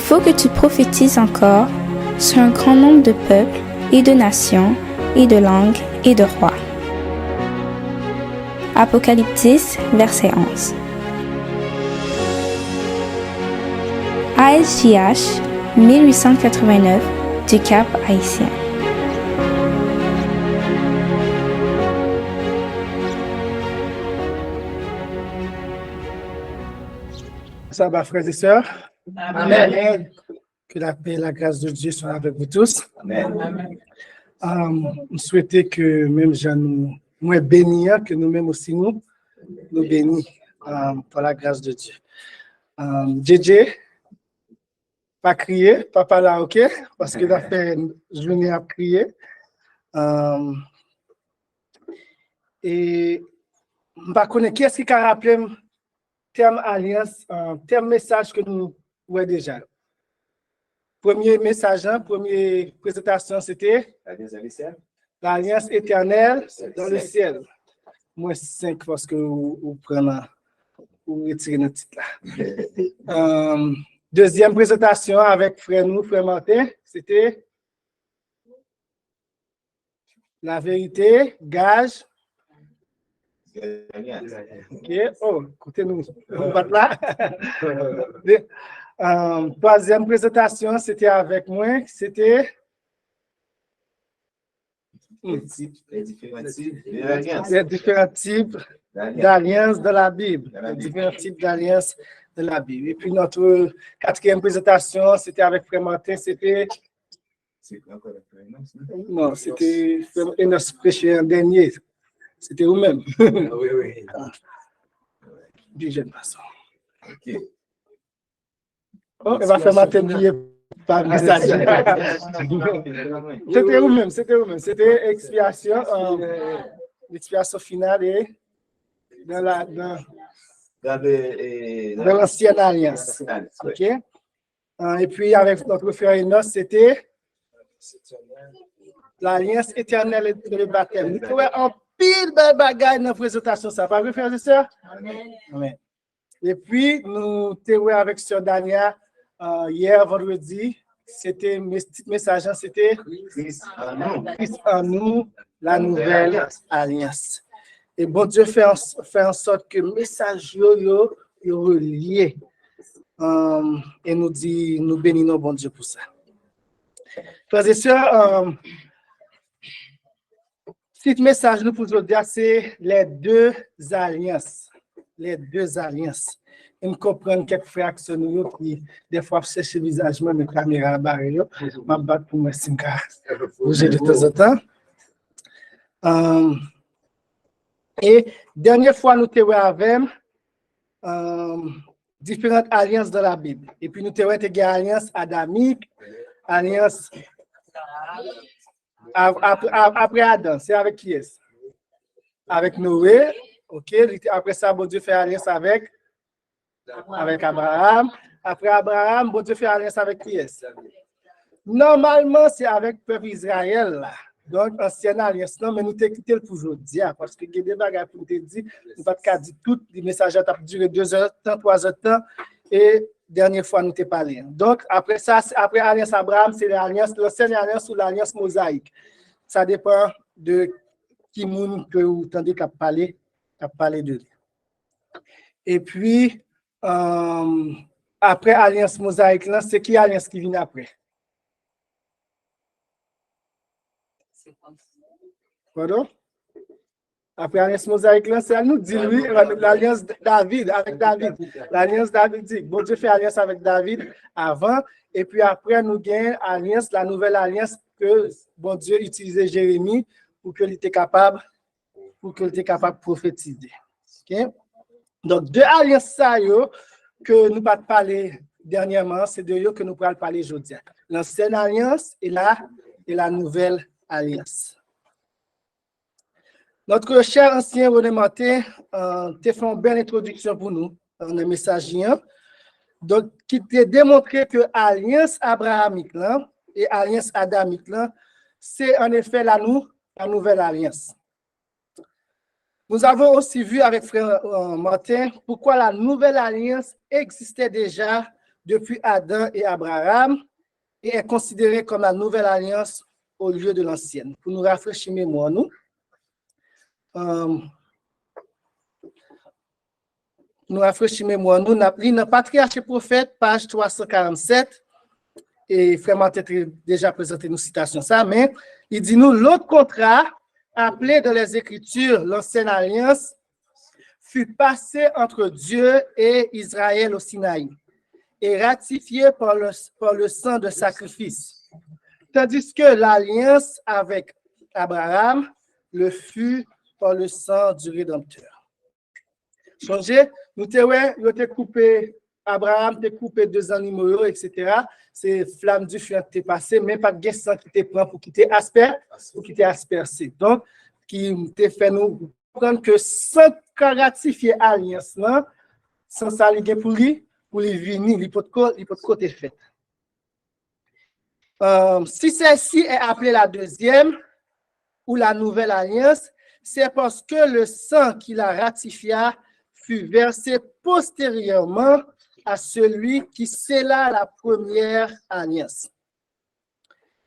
faut que tu prophétises encore sur un grand nombre de peuples et de nations et de langues et de rois. Apocalypse 10, verset 11. ASJH 1889 du Cap Haïtien. Ça va, frères et sœurs. Amen. Que la paix et la grâce de Dieu soient avec vous tous. Amen. Je souhaitais que même gens nous bénis, que nous-mêmes aussi nous bénis par la grâce de Dieu. JJ, pas crier, papa là, ok? Parce que la fait je n'ai à crier. Et je ne connais pas qui est-ce qui a rappelé terme alliance, terme message que nous voyons déjà. Premier message, première présentation, c'était l'alliance éternelle dans le ciel. Moins 5 parce que vous prenez, vous retirez notre titre là. Deuxième présentation avec frère Martin, c'était la vérité, gage. Ok, oh, écoutez-nous, on va là. Troisième présentation, c'était avec moi, c'était les différents types d'alliances de la Bible. Les différents types d'alliances de la Bible. Et puis notre quatrième présentation, c'était avec Frère Martin, c'était... Non, c'était Frère Enos prêché en dernier. C'était vous-même. Oui. Du jeune façon. Oh, elle va faire ma tête liée par message. C'était vous-même. C'était expiation, l'expiation finale et dans l'ancienne alliance. OK? Et puis avec notre frère Enos, c'était l'alliance éternelle et le baptême. Nous trouvons un pile de bagages dans la présentation. Ça va vous faire ça? Amen. Et puis, nous étions avec Sœur Dania hier, vendredi. C'était message, c'était Christ en nous, la nouvelle alliance. Et bon Dieu fait en sorte que le message yo relié. Et nous dit, nous bénissons bon Dieu pour ça. Frères et sœurs, petit message nous pour aujourd'hui, c'est les deux alliances. Les deux alliances. Et nous comprenons quelques frères qui, des fois, cherchent le visage, mais la caméra barrée, je vais battre pour moi, si bouger de temps en temps. Et dernière fois, nous avons avec différentes alliances dans la Bible. Et puis, nous avons une alliance adamique, alliance après Adam. C'est avec qui est-ce? Avec Noé. OK. Après ça, bon Dieu fait alliance avec Abraham. Après Abraham, bon Dieu fait alliance avec qui est-ce? Normalement, c'est avec le peuple Israël là. Donc, ancienne alliance, non, mais nous t'ai quitté pour aujourd'hui, parce que il y a des bagages pour te dire, nous pas qu'à dire tout, les messages ont duré 2 heures de temps, 3 heures de temps, et dernière fois, nous t'ai parlé. Donc, après ça, après l'alliance Abraham, c'est l'alliance, l'ancienne alliance ou l'alliance mosaïque. Ça dépend de qui moun que vous entendez qu'à parler de lui. Et puis, après alliance mosaïque, là, c'est qui alliance qui vient après? Pardon? Après l'alliance mosaïque, là, c'est à nous dire, oui, l'alliance David, avec David. L'alliance davidique. Bon Dieu fait alliance avec David avant, et puis après, nous gagnons alliance, la nouvelle alliance que bon Dieu utilisait Jérémie pour qu'il était capable de prophétiser. Okay? Donc, deux alliances ça, que nous pas parler dernièrement, c'est de eux que nous pourrons parler aujourd'hui. L'ancienne alliance et la nouvelle alliance. Notre cher ancien René Martin a fait une belle introduction pour nous dans le message. Donc, qui t'a démontré que l'alliance abrahamique là, et l'alliance adamique, c'est en effet la nouvelle alliance. Nous avons aussi vu avec frère Martin pourquoi la nouvelle alliance existait déjà depuis Adam et Abraham et est considérée comme la nouvelle alliance au lieu de l'ancienne. Pour nous rafraîchir mémoire, nous. Nous rafraîchir mémoire, nous avons Patriarche et Prophète, page 347, et Frère Martin a déjà présenté une citation ça, mais il dit nous, l'autre contrat, appelé dans les Écritures l'ancienne alliance, fut passé entre Dieu et Israël au Sinaï et ratifié par le sang de sacrifice. Tandis que l'alliance avec Abraham le fut par le sang du Rédempteur. Songez, nous t'ai coupé, Abraham t'a coupé 2 animaux, etc. C'est flamme du feu qui t'est passé, mais pas de sang qui t'est pris pour qui t'est aspercé. Donc, qui t'a fait nous comprendre que sans ratifier l'alliance, sans ça, il pour lui venir, il peut côté fait. Si celle-ci est appelée la deuxième ou la nouvelle alliance, c'est parce que le sang qui la ratifia fut versé postérieurement à celui qui scella la première alliance.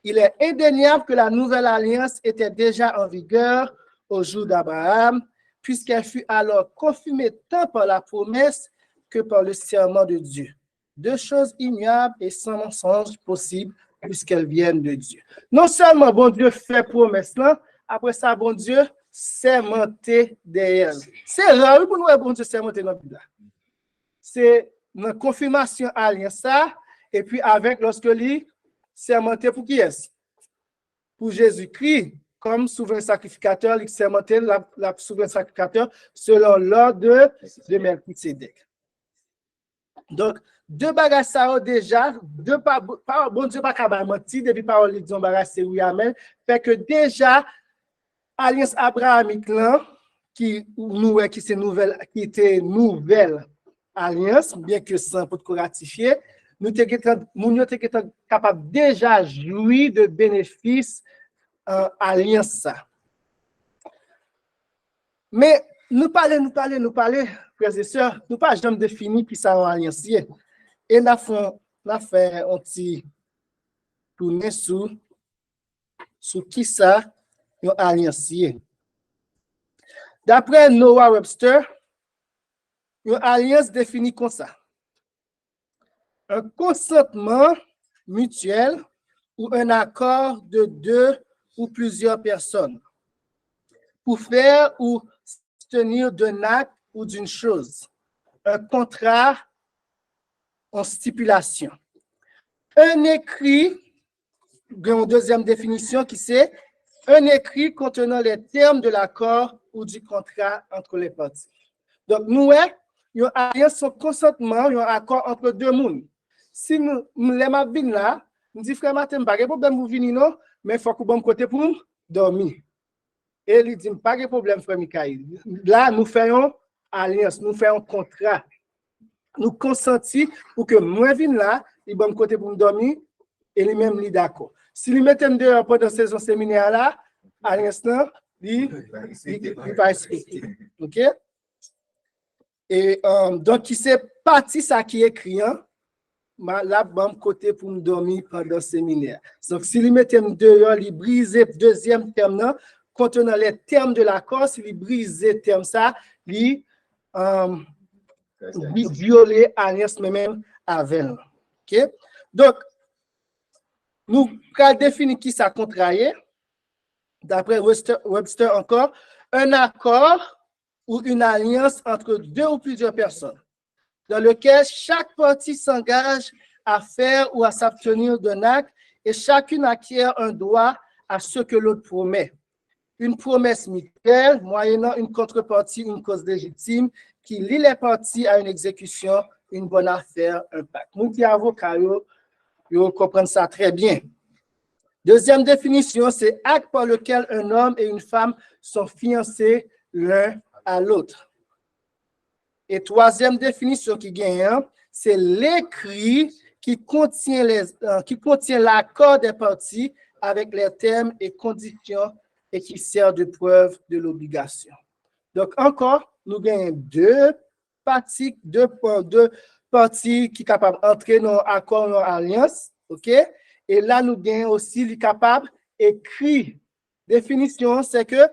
Il est indéniable que la nouvelle alliance était déjà en vigueur au jour d'Abraham, puisqu'elle fut alors confirmée tant par la promesse que par le serment de Dieu. 2 choses ignorables et sans mensonge possible, puisqu'elles viennent de Dieu. Non seulement bon Dieu fait promesse là, après ça, bon Dieu sermenté derrière. C'est rare pour nous, bon Dieu sermenté dans la Bible. C'est une confirmation alliance ça, et puis avec lorsque lui sermenté pour qui est-ce? Pour Jésus-Christ, comme souverain sacrificateur, il sermenté la souverain sacrificateur selon l'ordre de Melchisedec. Donc, 2 bagages ça déjà, bon Dieu pas capable mentir depuis parole de Dieu bagage c'est oui amen, fait que déjà alliance abrahamique là qui c'est nouvelle qui était nouvelle alliance bien que sans pour ratifier, nous étions capable déjà jouir de bénéfices alliance ça. Mais nous parler, frères et sœurs, nous pas jamais définir qui ça en alliance. Et nous avons fait un petit tourner sur qui ça en alliance. D'après Noah Webster, une alliance définie comme ça. Un consentement mutuel ou un accord de 2 ou plusieurs personnes pour faire ou tenir d'un acte ou d'une chose. Un contrat en stipulation. Un écrit, une deuxième définition qui c'est un écrit contenant les termes de l'accord ou du contrat entre les parties. Donc, nous, il y a un consentement, il y a un accord entre 2 mondes. Si nous les mabines là, nous disons, frère Martin, pas de problème pour venir, non, mais il faut que bon côté pour dormir. Et il dit, pas de problème, frère Mikaïl. Là, nous faisons alliance, nous faisons contrat. Nous consentons pour que moi vienne là, il bon côté pour dormir, et lui même lui d'accord. Si lui mettait dehors pendant saison séminaire là, alliance là, il va respecter. OK? Et donc, qui c'est parti ça qui est écrit, là, bon côté pour me dormir pendant le séminaire. Donc, si lui mettait dehors, il brise le deuxième terme là, contenant les termes de l'accord, si il brise le terme ça, il violer alliance même avec. OK? Donc, nous allons définir qui ça contrarié. D'après Webster encore, un accord ou une alliance entre 2 ou plusieurs personnes, dans lequel chaque partie s'engage à faire ou à s'abstenir d'un acte et chacune acquiert un droit à ce que l'autre promet. Une promesse mutuelle, moyennant une contrepartie, une cause légitime, qui lie les parties à une exécution, une bonne affaire, un pacte. Nous qui avocats, vous comprenez ça très bien. Deuxième définition, c'est acte par lequel un homme et une femme sont fiancés l'un à l'autre. Et troisième définition qui gagne, c'est l'écrit qui contient l'accord des parties avec les termes et conditions et qui sert de preuve de l'obligation. Donc encore, nous gagnons 2 parties, 2 partie qui est capable d'entrer dans l'accord, dans l'alliance, ok? Et là, nous gagnons aussi les capables écrit. Définition, c'est que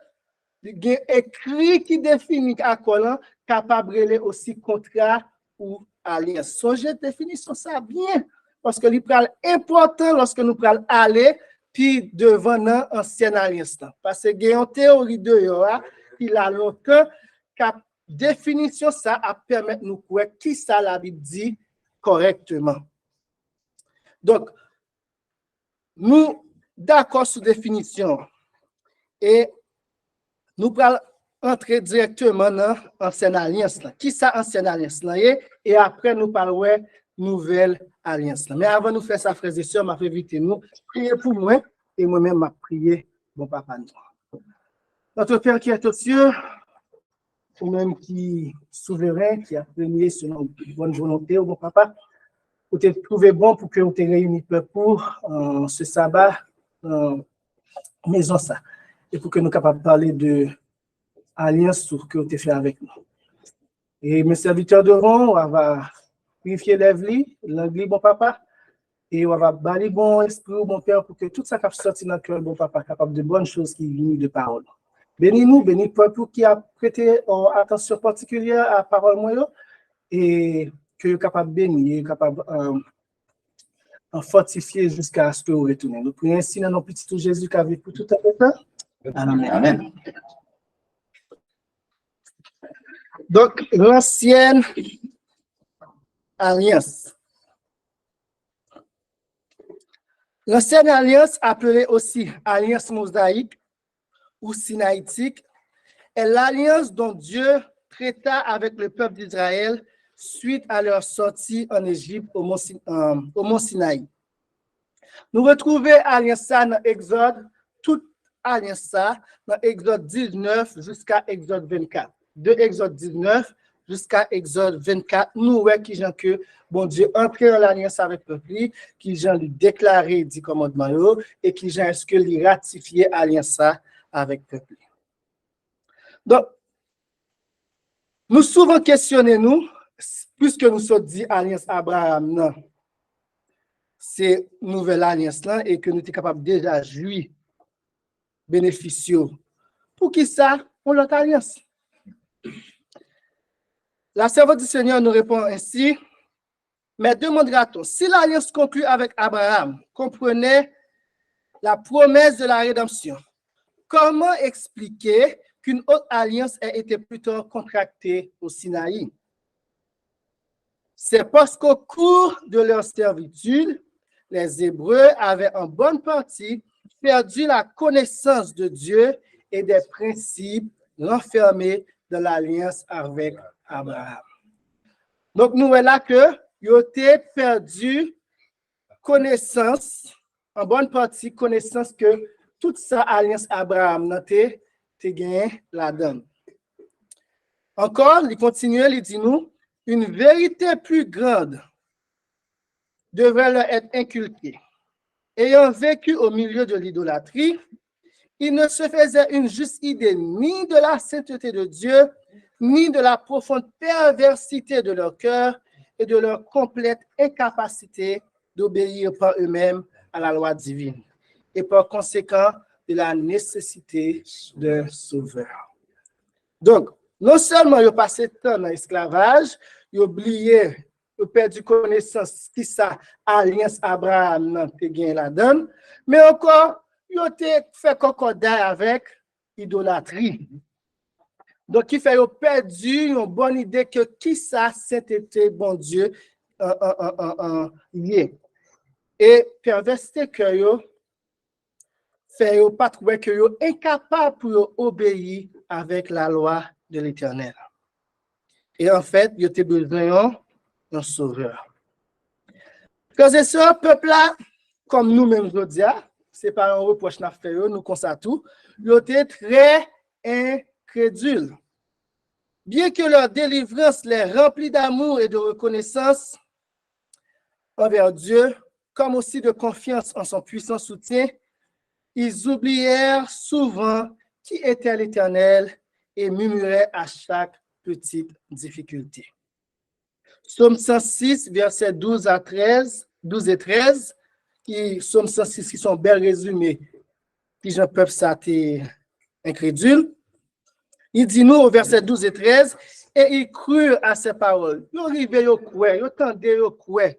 écrit qui définit l'accord, capable de aussi contrat ou alliance. Songez définition ça bien, parce que c'est important lorsque nous prenons aller puis devant l'ancienne alliance. Parce que il y a une théorie de Yoa qui a longtemps cap définition ça a permettre nous quoi qui ça la Bible dit correctement. Donc nous d'accord sur définition et nous allons entrer directement dans l'ancienne alliance. Qui ça ancienne alliance là et après nous parlons nouvelle alliance. Mais avant de nous faire ça, frères et sœurs, m'a fait inviter nous prier pour moi et moi-même m'a prié bon papa nous. Notre Père qui est aux cieux, ou même qui est souverain, qui a prié selon bonne volonté, bon papa, vous te trouvé bon pour que vous te réunis pour ce sabbat maison ça et pour que nous capables de parler de alliance que vous avez fait avec nous. Et mes serviteurs devront, on va purifier l'anglais, bon papa, et on va balayer bon esprit, bon père, pour que tout ça qui sorti dans le cœur, bon papa, capable de bonnes choses qui viennent de parole. Bénis-nous, bénis le peuple qui a prêté attention particulière à la parole moyenne et que vous capable de bénir, capable de fortifier jusqu'à ce que vous retournez. Nous prions ainsi dans notre petit tout Jésus qui a vécu pour tout à temps. Amen. Amen. Donc, l'ancienne alliance. L'ancienne alliance, appelée aussi alliance mosaïque ou sinaïtique, est l'alliance dont Dieu traita avec le peuple d'Israël suite à leur sortie en Égypte au mont Sinaï. Nous retrouvons l'alliance dans Exode, toute alliance dans Exode 19 jusqu'à Exode 24. De Exode 19 jusqu'à Exode 24, nous voyons qui gens que bon Dieu entré dans l'alliance avec le peuple, qui gens lui déclaré dit commandement et qui gens est-ce que lui ratifié l'alliance avec le peuple. Donc nous souvent questionnons nous puisque nous sommes dit alliance Abraham non. C'est nouvelle alliance là et que nous sommes capables déjà jouir bénéficier. Pour qui ça on l'autre alliance? La servante du Seigneur nous répond ainsi, mais demandera-t-on, si l'alliance conclue avec Abraham comprenait la promesse de la rédemption, comment expliquer qu'une autre alliance ait été plutôt contractée au Sinaï? C'est parce qu'au cours de leur servitude, les Hébreux avaient en bonne partie perdu la connaissance de Dieu et des principes renfermés dans l'alliance avec Abraham. Donc, nous voyons là que ils ont perdu connaissance, en bonne partie connaissance que toute sa alliance Abraham n'a été gagné la donne. Encore, il continue, il dit nous, une vérité plus grande devrait leur être inculquée. Ayant vécu au milieu de l'idolâtrie, ils ne se faisaient une juste idée ni de la sainteté de Dieu, ni de la profonde perversité de leur cœur et de leur complète incapacité d'obéir par eux-mêmes à la loi divine, et par conséquent de la nécessité d'un sauveur. Donc, non seulement ils ont passé de temps dans l'esclavage, ils ont oublié, ils ont perdu connaissance qui ça, alliance Abraham qui gagne la donne, mais encore, ils ont fait concordat avec idolâtrie. Donc, il fait perdu une bonne idée que qui ça, c'était bon Dieu lié. Et perversité que yo fait yo pas trouver que yo incapable pour obéir avec la loi de l'Éternel. Et en fait, yo te besoin d'un sauveur. Quand c'est ce peuple-là, comme nous-mêmes aujourd'hui, c'est pas un reproche n'a fait nous constat tout, yo te très incrédule. Bien que leur délivrance les remplit d'amour et de reconnaissance envers Dieu, comme aussi de confiance en son puissant soutien, ils oublièrent souvent qui était l'Éternel et murmuraient à chaque petite difficulté. Psaume 106, versets 12 à 13, 12 et 13, qui, Psaume 106, qui sont bien résumés, puis j'en peux ça incrédule. Il dit nous au verset 12 et 13, et ils crurent à ses paroles. Ils arrivaient au coué, ils tendaient au coué.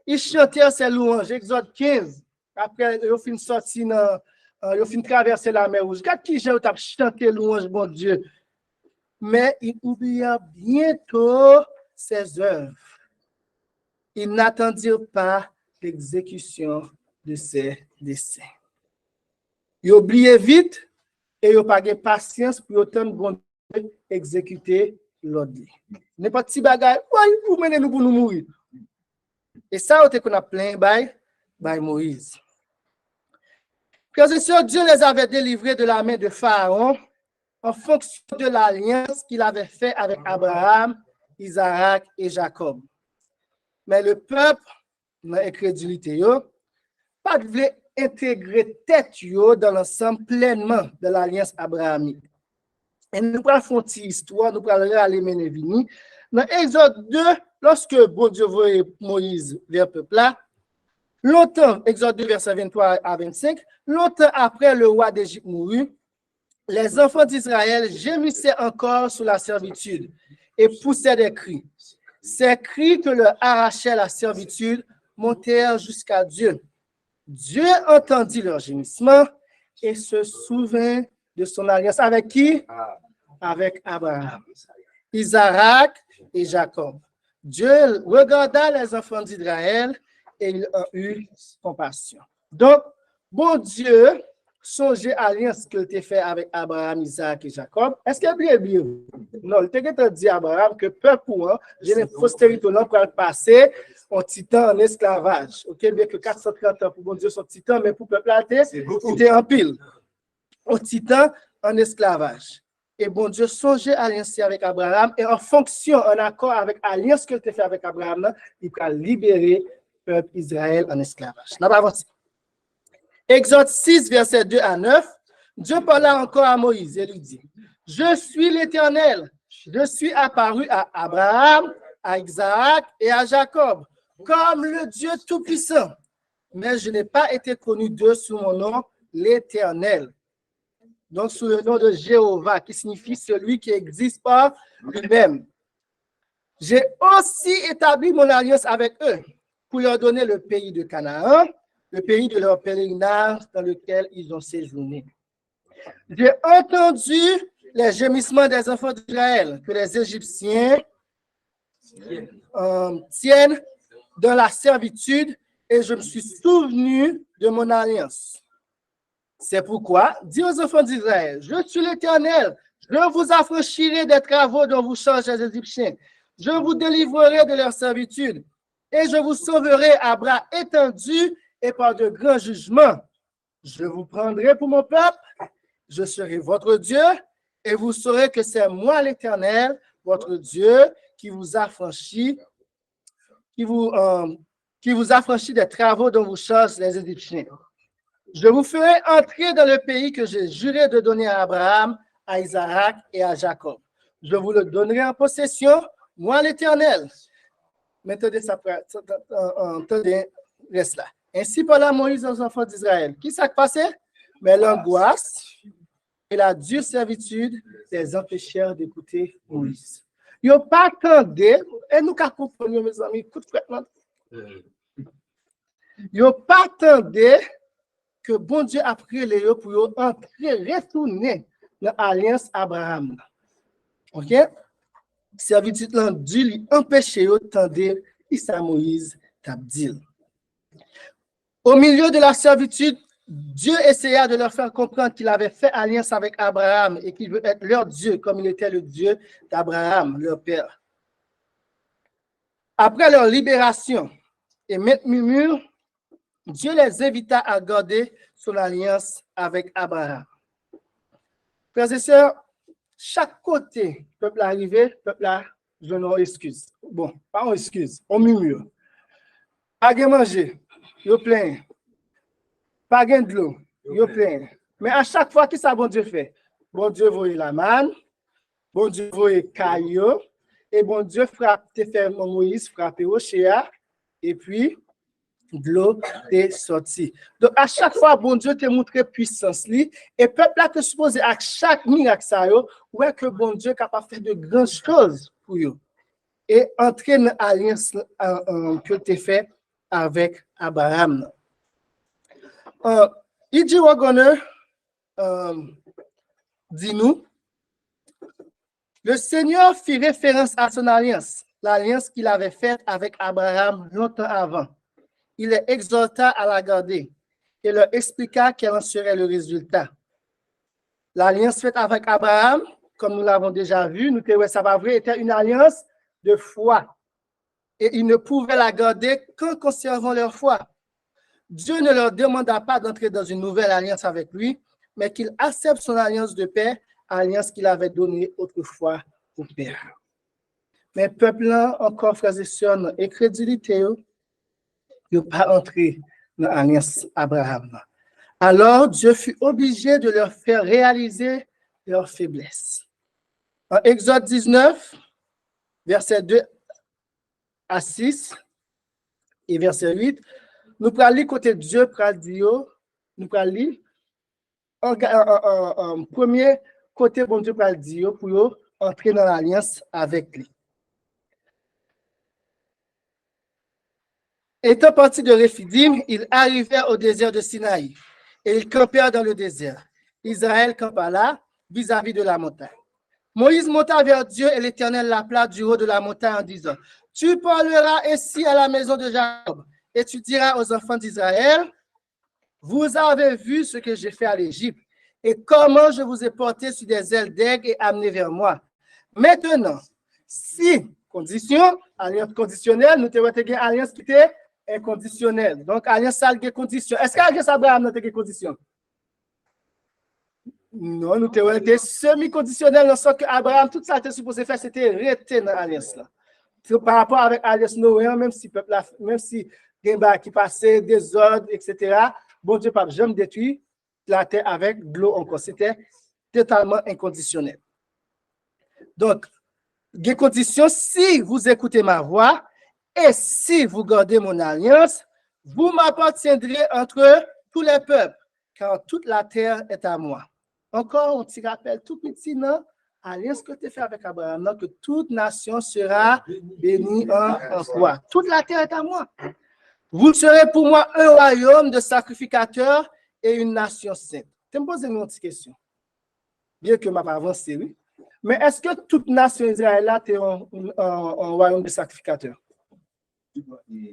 Ils chantaient ses louanges, Exode 15. Après, ils ont fini sortir, ils ont fini traverser la mer Rouge. Regarde qui j'ai chanté louange, bon Dieu. Mais ils oublièrent bientôt ses œuvres. Ils n'attendirent pas l'exécution de ses desseins. Ils oubliaient vite et ils n'ont pas de patience pour autant de bon Dieu exécuter l'ordre. N'est pas petit bagage, vous menez nous pour nous mourir. Et ça, on a plein by Moïse. Frères et sœurs, Dieu les avait délivrés de la main de Pharaon en fonction de l'alliance qu'il avait faite avec Abraham, Isaac et Jacob. Mais le peuple, dans l'incrédulité, pas voulu intégrer tête dans l'ensemble pleinement de l'alliance abrahamique. Et nous allons faire une histoire, nous allons aller mener vini. Dans Exode 2, lorsque bon Dieu voyait Moïse vers le peuple là, longtemps, Exode 2, verset 23 à 25, longtemps après le roi d'Égypte mourut, les enfants d'Israël gémissaient encore sous la servitude et poussaient des cris. Ces cris que leur arrachait la servitude montèrent jusqu'à Dieu. Dieu entendit leur gémissement et se souvint de son alliance. Avec qui? Avec Abraham, Isaac et Jacob. Dieu regarda les enfants d'Israël et il a eu compassion. Donc, bon Dieu, songez à l'alliance qu'il a fait avec Abraham, Isaac et Jacob. Est-ce qu'il a bien? Non, il a dit à Abraham que peuple pour j'ai une postérité pour passer en titan en esclavage. Ok, bien que 430 ans pour bon Dieu son titan, mais pour peuple là, c'était en pile. En titan en esclavage. Et bon Dieu songeait à l'alliance avec Abraham et en fonction, en accord avec l'alliance qu'il a fait avec Abraham, il a libéré le peuple Israël en esclavage. Là, avancez. Exode 6, verset 2 à 9, Dieu parla encore à Moïse et lui dit, « Je suis l'Éternel, je suis apparu à Abraham, à Isaac et à Jacob, comme le Dieu Tout-Puissant, mais je n'ai pas été connu d'eux sous mon nom, l'Éternel. » Donc, sous le nom de Jéhovah, qui signifie celui qui existe par lui-même. J'ai aussi établi mon alliance avec eux pour leur donner le pays de Canaan, le pays de leur pèlerinage dans lequel ils ont séjourné. J'ai entendu les gémissements des enfants d'Israël que les Égyptiens tiennent dans la servitude et je me suis souvenu de mon alliance. C'est pourquoi, dis aux enfants d'Israël, je suis l'Éternel, je vous affranchirai des travaux dont vous chargent les Égyptiens, je vous délivrerai de leur servitude et je vous sauverai à bras étendus et par de grands jugements. Je vous prendrai pour mon peuple, je serai votre Dieu, et vous saurez que c'est moi l'Éternel, votre Dieu, qui vous affranchit des travaux dont vous chargent les Égyptiens. Je vous ferai entrer dans le pays que j'ai juré de donner à Abraham, à Isaac et à Jacob. Je vous le donnerai en possession, moi l'Éternel. Maintenant, reste là. Ainsi parla Moïse aux enfants d'Israël. Qui s'est passé? Mais l'angoisse et la dure servitude les empêchèrent d'écouter Moïse. Ils n'ont pas attendu, et nous comprenons, mes amis, écoute maintenant. Ils n'ont pas attendu que bon Dieu a pris les yeux pour entrer, retourner dans l'alliance Abraham. Ok? Servitude l'ont dû empêcher d'entendre Issa Moïse t'abdil. Au milieu de la servitude, Dieu essaya de leur faire comprendre qu'il avait fait alliance avec Abraham et qu'il veut être leur Dieu comme il était le Dieu d'Abraham, leur père. Après leur libération et mettre murmure, Dieu les invita à garder son alliance avec Abraham. Frères et sœurs, chaque côté, peuple arrivé, peuple là, je n'en excuse. Bon, pas en excuse, on murmure. Pas de manger. Yo plein. Pas de l'eau. Yo plein. Mais à chaque fois, qu'est-ce que bon Dieu fait? Bon Dieu voit la manne. Bon Dieu voit caillou. et bon Dieu te fait Moïse frapper au chéa, et puis de l'eau est sortie. Donc, à chaque fois, bon Dieu te montré puissance, li, et peuple là te supposé à chaque miracle, ça, ouais, que bon Dieu est capable de faire de grandes choses pour eux. Et entrer dans l'alliance que tu fait avec Abraham. Il dit, dis-nous, le Seigneur fit référence à son alliance, l'alliance qu'il avait faite avec Abraham longtemps avant. Il les exhorta à la garder et leur expliqua quel en serait le résultat. L'alliance faite avec Abraham, comme nous l'avons déjà vu, nous que ça va vrai, était une alliance de foi. Et ils ne pouvaient la garder qu'en conservant leur foi. Dieu ne leur demanda pas d'entrer dans une nouvelle alliance avec lui, mais qu'ils acceptent son alliance de paix, alliance qu'il avait donnée autrefois au Père. Mais peuple là, encore frères et sœurs, incrédulité, ils n'ont pas entré dans l'alliance Abraham. Alors Dieu fut obligé de leur faire réaliser leur faiblesse. En Exode 19, verset 2 à 6 et verset 8, nous prenons lire côté Dieu, nous prenons lire en premier côté, bon Dieu pral dire pour entrer dans l'alliance avec lui. Étant partis de Réphidim, ils arrivèrent au désert de Sinaï et ils campèrent dans le désert. Israël campa là, vis-à-vis de la montagne. Moïse monta vers Dieu et l'Éternel l'appela du haut de la montagne en disant, « Tu parleras ainsi à la maison de Jacob et tu diras aux enfants d'Israël, vous avez vu ce que j'ai fait à l'Égypte et comment je vous ai porté sur des ailes d'aigle et amené vers moi. Maintenant, si, condition, alliance conditionnelle, nous avons une alliance qui était inconditionnelle. Donc, alliance ça a des conditions. Est-ce qu'alliance Abraham a des conditions? Non, nous avons été semi-conditionnels dans le sens que Abraham, tout ça était supposé faire, c'était rester dans l'alliance là. Par rapport avec alliance Noé, même si peuple, même si Gemba qui passait des ordres, etc., bon Dieu pas jamais détruit la terre avec de l'eau encore. C'était totalement inconditionnel. Donc, des conditions, si vous écoutez ma voix et si vous gardez mon alliance, vous m'appartiendrez entre tous les peuples, car toute la terre est à moi. Encore un petit rappel tout petit, non? Alliance que tu fais avec Abraham, non? Que toute nation sera bénie en toi. Toute la terre est à moi. Vous serez pour moi un royaume de sacrificateurs et une nation sainte. Tu me poses une petite question. Bien que ma avance, oui. Mais est-ce que toute nation israélienne est un royaume de sacrificateurs?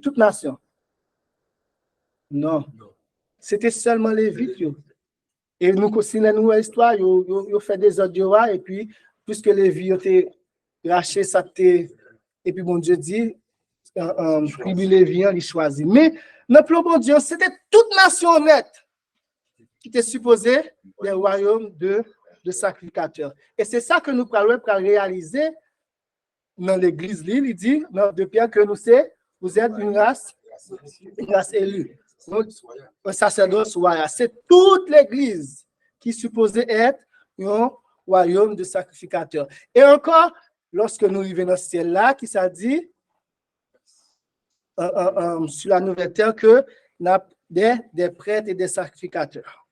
Toute nation? Non. C'était seulement les Lévites. Et nous, aussi, dans notre histoire, ils fait des ordres et puis, puisque les Lévites ont été rachés, ça et puis bon Dieu dit, tribu Lévien, il choisit. Mais dans le plan bon Dieu, c'était toute nation honnête qui était supposée des royaumes de sacrificateurs. Et c'est ça que nous pourrons réaliser dans l'église. Il dit, dans de Pierre, que vous êtes une race élue. Donc, un sacerdoce royal. C'est toute l'église qui est supposée être un royaume de sacrificateurs. Et encore, lorsque nous vivons dans ce ciel-là, qui ça dit, sur la nouvelle terre, que nous avons des prêtres et des sacrificateurs.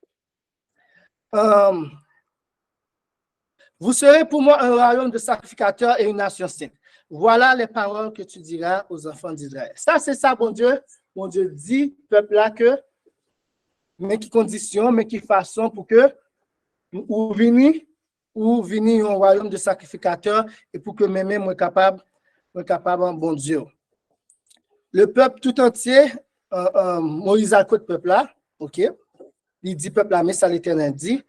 Vous serez pour moi un royaume de sacrificateurs et une nation sainte. Voilà les paroles que tu diras aux enfants d'Israël. Ça, c'est ça, bon Dieu. Bon Dieu dit, peuple là, que, mais qui condition, mais qui façon pour que, ou vini un royaume de sacrificateurs et pour que même moi capable, bon Dieu. Le peuple tout entier, Moïse a le peuple là, ok? Il dit peuple là, mais ça l'Éternel dit.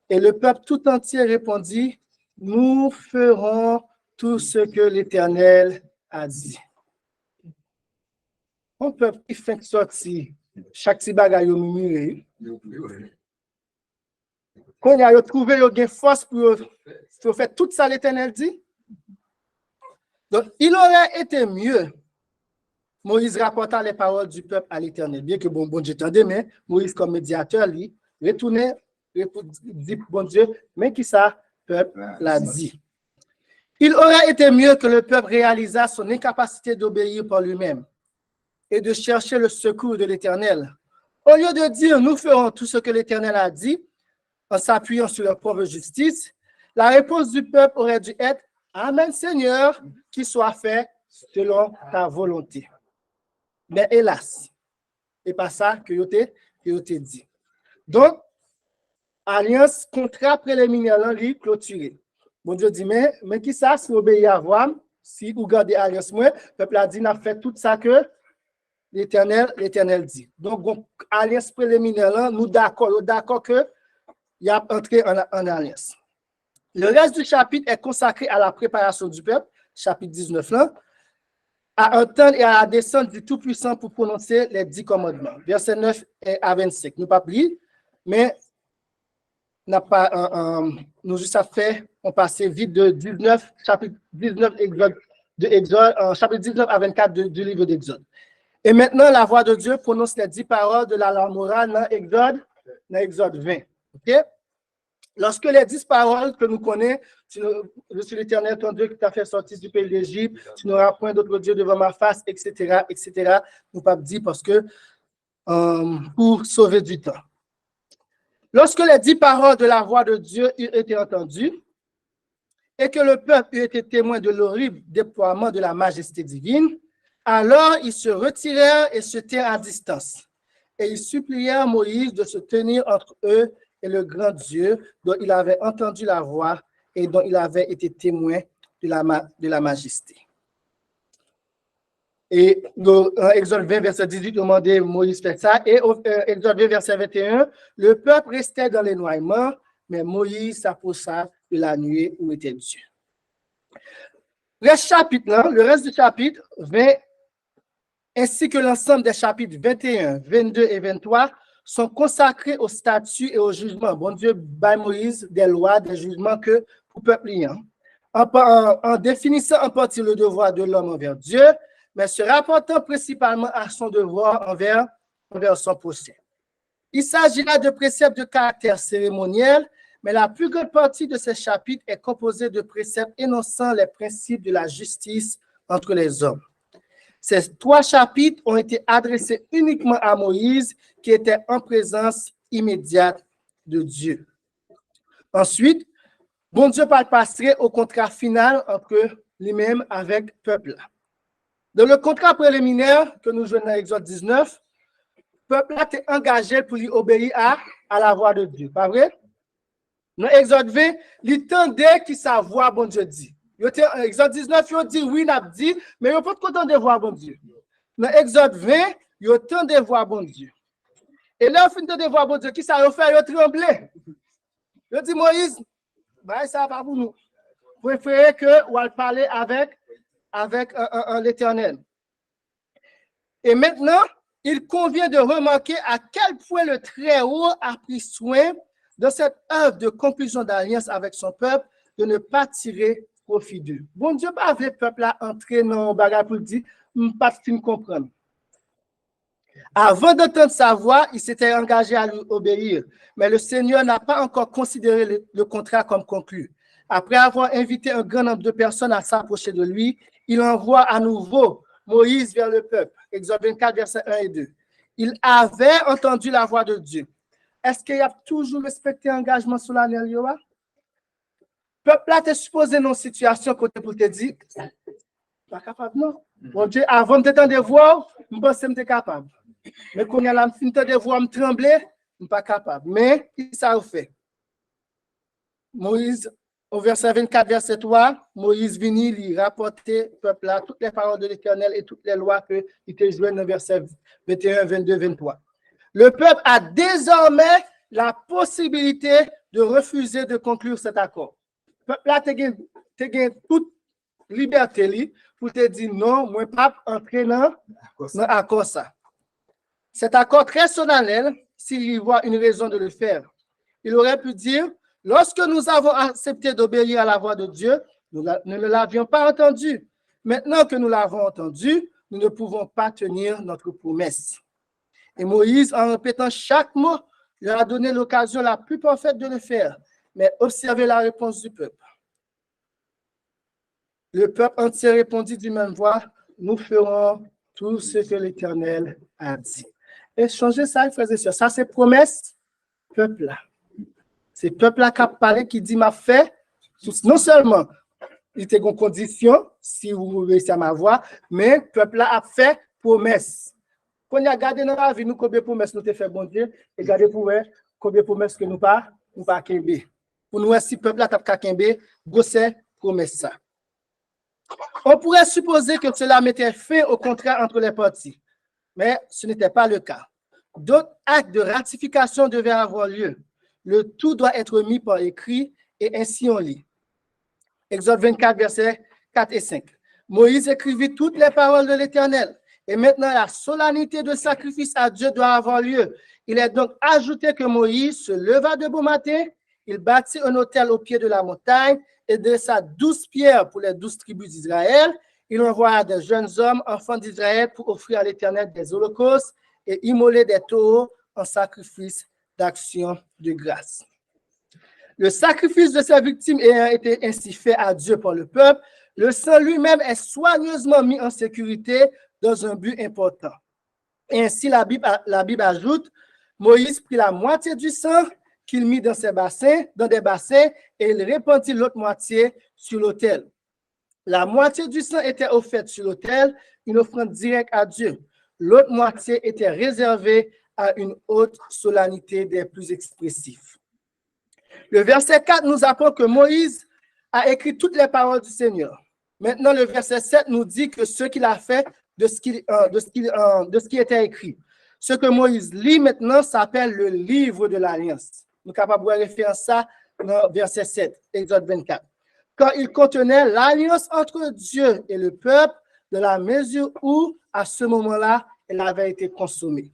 Et le peuple tout entier répondit, nous ferons tout ce que l'Éternel a dit. Un peuple qui fait sortir chaque petit bagaille au murmure. Quand il a trouvé une force pour faire tout ça, l'Éternel dit. Donc, il aurait été mieux. Moïse rapporta les paroles du peuple à l'Éternel. Bien que bon Dieu t'entende, mais Moïse, comme médiateur, lui, retournait, dit bon Dieu, mais qui ça, peuple l'a dit. Il aurait été mieux que le peuple réalisât son incapacité d'obéir par lui-même et de chercher le secours de l'Éternel. Au lieu de dire « nous ferons tout ce que l'Éternel a dit » en s'appuyant sur leur propre justice, la réponse du peuple aurait dû être « Amen Seigneur, qu'il soit fait selon ta volonté. » Mais hélas, ce n'est pas ça que je t'ai dit. Donc, alliance contrat préliminaire en clôturé. Bon Dieu dit, mais qui ça, si vous obéissez à voix, si vous gardez alliance, le peuple a dit, n'a fait tout ça que l'Éternel dit. Donc, alliance préliminaire, nous d'accord que il y a entré en alliance. Le reste du chapitre est consacré à la préparation du peuple, chapitre 19 là, à entendre et à la descente du Tout-Puissant pour prononcer les 10 commandements. Versets 9 à 25. Nous pas lire, mais nous juste à faire, on passait vite de 19, chapitre 19 chapitre 19 à 24 du livre d'Exode. Et maintenant, la voix de Dieu prononce les 10 paroles de la loi morale dans Exode 20. Okay? Lorsque les 10 paroles que nous connaissons, je suis l'Éternel, ton Dieu qui t'a fait sortir du pays d'Égypte, tu n'auras point d'autre Dieu devant ma face, etc., etc., nous pas dire parce que pour sauver du temps. Lorsque les 10 paroles de la voix de Dieu eurent été entendues et que le peuple eut été témoin de l'horrible déploiement de la majesté divine, alors ils se retirèrent et se tinrent à distance. Et ils supplièrent Moïse de se tenir entre eux et le grand Dieu dont il avait entendu la voix et dont il avait été témoin de la majesté. Et dans Exode 20, verset 18, demandait Moïse fait ça. Et au Exode 20, verset 21, le peuple restait dans l'éloignement, mais Moïse s'approcha de la nuée où était Dieu. Le reste du chapitre 20, ainsi que l'ensemble des chapitres 21, 22 et 23, sont consacrés aux statuts et aux jugements. Bon Dieu, by Moïse, des lois, des jugements que pour le peuple liant. En définissant en partie le devoir de l'homme envers Dieu, mais se rapportant principalement à son devoir envers son prochain. Il s'agit là de préceptes de caractère cérémoniel, mais la plus grande partie de ces chapitres est composée de préceptes énonçant les principes de la justice entre les hommes. Ces 3 chapitres ont été adressés uniquement à Moïse, qui était en présence immédiate de Dieu. Ensuite, bon Dieu passerait au contrat final entre lui-même avec le peuple. Dans le contrat préliminaire que nous jouons dans Exode 19, le peuple a été engagé pour lui obéir à la voix de Dieu. Pas vrai? Dans Exode 20, il tendait qu'il sa voix, bon Dieu dit. Exode 19, il dit oui, il a dit, mais il n'est pas content de voir bon Dieu. Dans Exode 20, il entend de voir bon Dieu. Et là, il finit de voir bon Dieu, qui ça a fait? Il tremblé. Il dit Moïse, bah, ça va pas pour nous. Vous préférez que vous allez parler avec l'Éternel. Et maintenant, il convient de remarquer à quel point le Très-Haut a pris soin de cette œuvre de conclusion d'alliance avec son peuple de ne pas tirer profit d'eux. Bon Dieu, pas le peuple à entrer dans le bagage pour dire, pas de comprendre. Avant d'entendre sa voix, il s'était engagé à lui obéir, mais le Seigneur n'a pas encore considéré le contrat comme conclu. Après avoir invité un grand nombre de personnes à s'approcher de lui, il envoie à nouveau Moïse vers le peuple. Exode 24, versets 1 et 2. Il avait entendu la voix de Dieu. Est-ce qu'il a toujours respecté l'engagement sur l'année? Le peuple là, tu es supposé dans une situation côté pour te dire, pas capable, non. Bon Dieu, avant de t'entendre voir, je pense que je suis capable. Mais quand il y a la fin de voir me trembler, je ne suis pas capable. Mais, qui ça fait? Moïse, au verset 24, verset 3, Moïse vient lui rapporter au peuple là toutes les paroles de l'Éternel et toutes les lois qu'il était joué dans verset 21, 22, 23. Le peuple a désormais la possibilité de refuser de conclure cet accord. Le peuple là, tu as toute liberté pour te dire non, moi, pas entrer dans l'accord ça. Cet accord très solennel, s'il y voit une raison de le faire, il aurait pu dire, lorsque nous avons accepté d'obéir à la voix de Dieu, nous ne l'avions pas entendu. Maintenant que nous l'avons entendu, nous ne pouvons pas tenir notre promesse. Et Moïse, en répétant chaque mot, leur a donné l'occasion la plus parfaite de le faire. Mais observez la réponse du peuple. Le peuple entier répondit d'une même voix, nous ferons tout ce que l'Éternel a dit. Et changer ça, frères et sœurs, ça c'est promesse, peuple là. C'est peuple là qui a parlé, qui dit, m'a fait, non seulement il était en condition, si vous réussissez à ma voix, mais peuple là a fait promesse. Quand il a gardé dans la vie, nous, combien de promesses nous avons fait, bon Dieu, et gardez pour vous, combien de promesses que nous pas kembe. Pour nous, si peuple là t'a kembe, gosse promesse ça. On pourrait supposer que cela mettait fin au contrat entre les parties, mais ce n'était pas le cas. D'autres actes de ratification devaient avoir lieu. Le tout doit être mis par écrit et ainsi on lit. Exode 24, versets 4 et 5. Moïse écrivit toutes les paroles de l'Éternel. Et maintenant, la solennité de sacrifice à Dieu doit avoir lieu. Il est donc ajouté que Moïse se leva de bon matin, il bâtit un autel au pied de la montagne et dressa 12 pierres pour les 12 tribus d'Israël. Il envoya des jeunes hommes, enfants d'Israël, pour offrir à l'Éternel des holocaustes et immoler des taureaux en sacrifice d'action de grâce. Le sacrifice de ces victimes ayant été ainsi fait à Dieu par le peuple, le sang lui-même est soigneusement mis en sécurité dans un but important. Et ainsi, la Bible ajoute, Moïse prit la moitié du sang qu'il mit dans des bassins, et il répandit l'autre moitié sur l'autel. La moitié du sang était offerte sur l'autel, une offrande directe à Dieu. L'autre moitié était réservée à une haute solennité des plus expressifs. Le verset 4 nous apprend que Moïse a écrit toutes les paroles du Seigneur. Maintenant, le verset 7 nous dit que ce qu'il a fait de ce qui était écrit. Ce que Moïse lit maintenant s'appelle le livre de l'Alliance. Nous sommes capables de référer ça dans verset 7, Exode 24. Quand il contenait l'alliance entre Dieu et le peuple, de la mesure où, à ce moment-là, elle avait été consommée.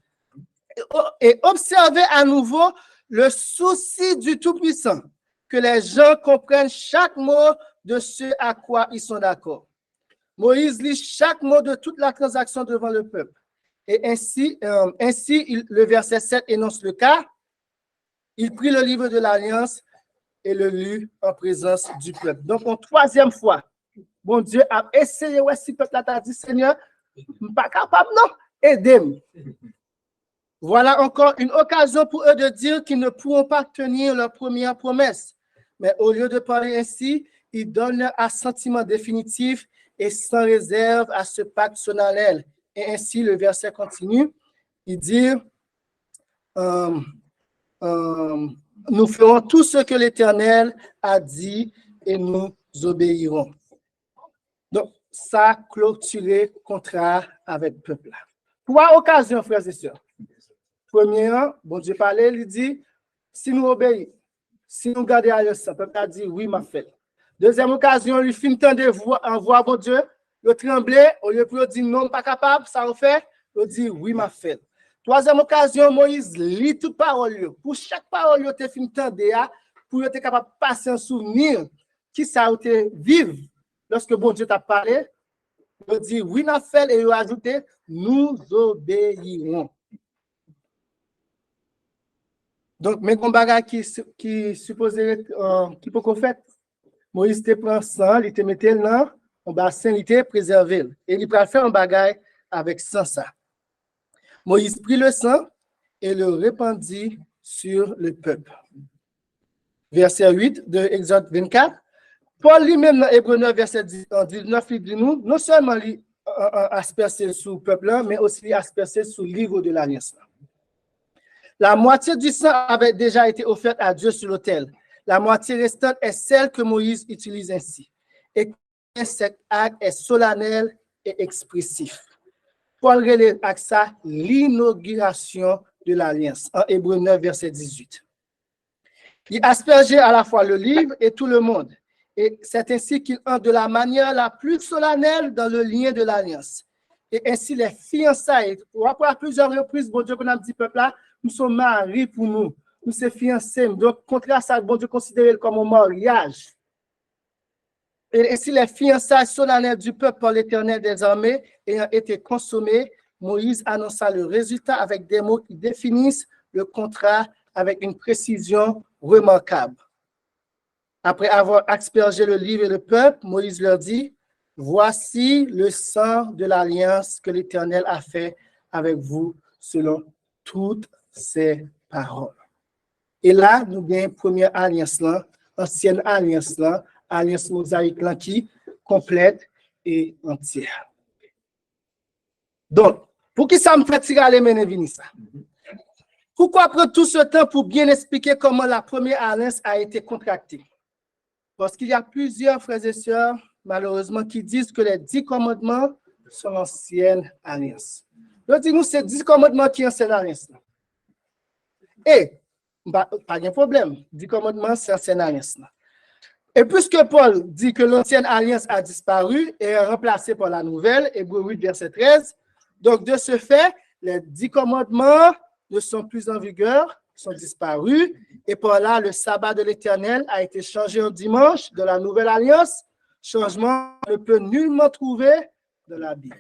Et observez à nouveau le souci du Tout-Puissant, que les gens comprennent chaque mot de ce à quoi ils sont d'accord. Moïse lit chaque mot de toute la transaction devant le peuple. Et ainsi, le verset 7 énonce le cas. Il prit le livre de l'Alliance et le lut en présence du peuple. Donc, une troisième fois, bon Dieu a essayé, ouais, si le peuple a dit, Seigneur, je ne suis pas capable, non, aidez-moi. Voilà encore une occasion pour eux de dire qu'ils ne pourront pas tenir leur première promesse. Mais au lieu de parler ainsi, ils donnent leur assentiment définitif et sans réserve à ce pacte solennel. Et ainsi, le verset continue. Il dit, nous ferons tout ce que l'Éternel a dit et nous obéirons. Donc, ça clôturé contrat avec le peuple. Trois occasions, frères et sœurs. Premièrement, bon Dieu parlait, il dit, si nous obéissons, si nous gardons à l'alliance, le peuple a dit, oui, m'a fait. Deuxième occasion, il finit de voir bon Dieu, il tremblait, au lieu de dire non, pas capable, ça en fait, il dit, oui, m'a fait. Troisième occasion, Moïse lit toute parole. Pour chaque parole, il a fini de pour être capable de passer un souvenir qui ça a été vivre. Lorsque bon Dieu t'a parlé, il dit, oui, m'a fait, et il a ajouté, nous obéirons. Donc, mais un bagage qui supposait qui peut qu'on fait, Moïse te prend sang, il te mettait dans un bassin, il te préservé. Et il peut faire un bagage avec sang ça. Moïse prit le sang et le répandit sur le peuple. Verset 8 de Exode 24. Paul lui-même dans Hébreux 9, verset 19, il dit nous, non seulement il aspercé sur le peuple, mais aussi aspercé sur le livre de l'Alliance. La moitié du sang avait déjà été offerte à Dieu sur l'autel. La moitié restante est celle que Moïse utilise ainsi. Et cet acte est solennel et expressif. Paul relève avec ça l'inauguration de l'Alliance, en Hébreux 9, verset 18. Il aspergeait à la fois le livre et tout le monde. Et c'est ainsi qu'il entre de la manière la plus solennelle dans le lien de l'Alliance. Et ainsi les fiançailles, après à plusieurs reprises, bon Dieu, qu'on a dit peuple là, nous sommes mariés pour nous, nous sommes fiancés. Donc, contraire à ça, bon Dieu considère comme un mariage. Et ainsi les fiançailles solennelles du peuple par l'Éternel des armées ayant été consommées, Moïse annonça le résultat avec des mots qui définissent le contrat avec une précision remarquable. Après avoir aspergé le livre et le peuple, Moïse leur dit, Voici le sang de l'alliance que l'Éternel a fait avec vous selon toutes ses paroles. Et là, nous avons première alliance là, ancienne alliance là, alliance mosaïque là qui complète et entière. Donc, pour qui ça me fait tirer les mains et ça? Pourquoi prendre tout ce temps pour bien expliquer comment la première alliance a été contractée? Parce qu'il y a plusieurs frères et sœurs, malheureusement, qui disent que les 10 commandements sont l'ancienne alliance. Je dis, nous, c'est 10 commandements qui sont l'ancienne alliance. Et, pas de problème, 10 commandements, c'est l'ancienne alliance. Et puisque Paul dit que l'ancienne alliance a disparu et est remplacée par la nouvelle, Hébreux 8, verset 13, donc de ce fait, les 10 commandements ne sont plus en vigueur, sont disparus, et par là, le sabbat de l'Éternel a été changé en dimanche de la nouvelle alliance. Changement ne peut nullement trouver dans la Bible.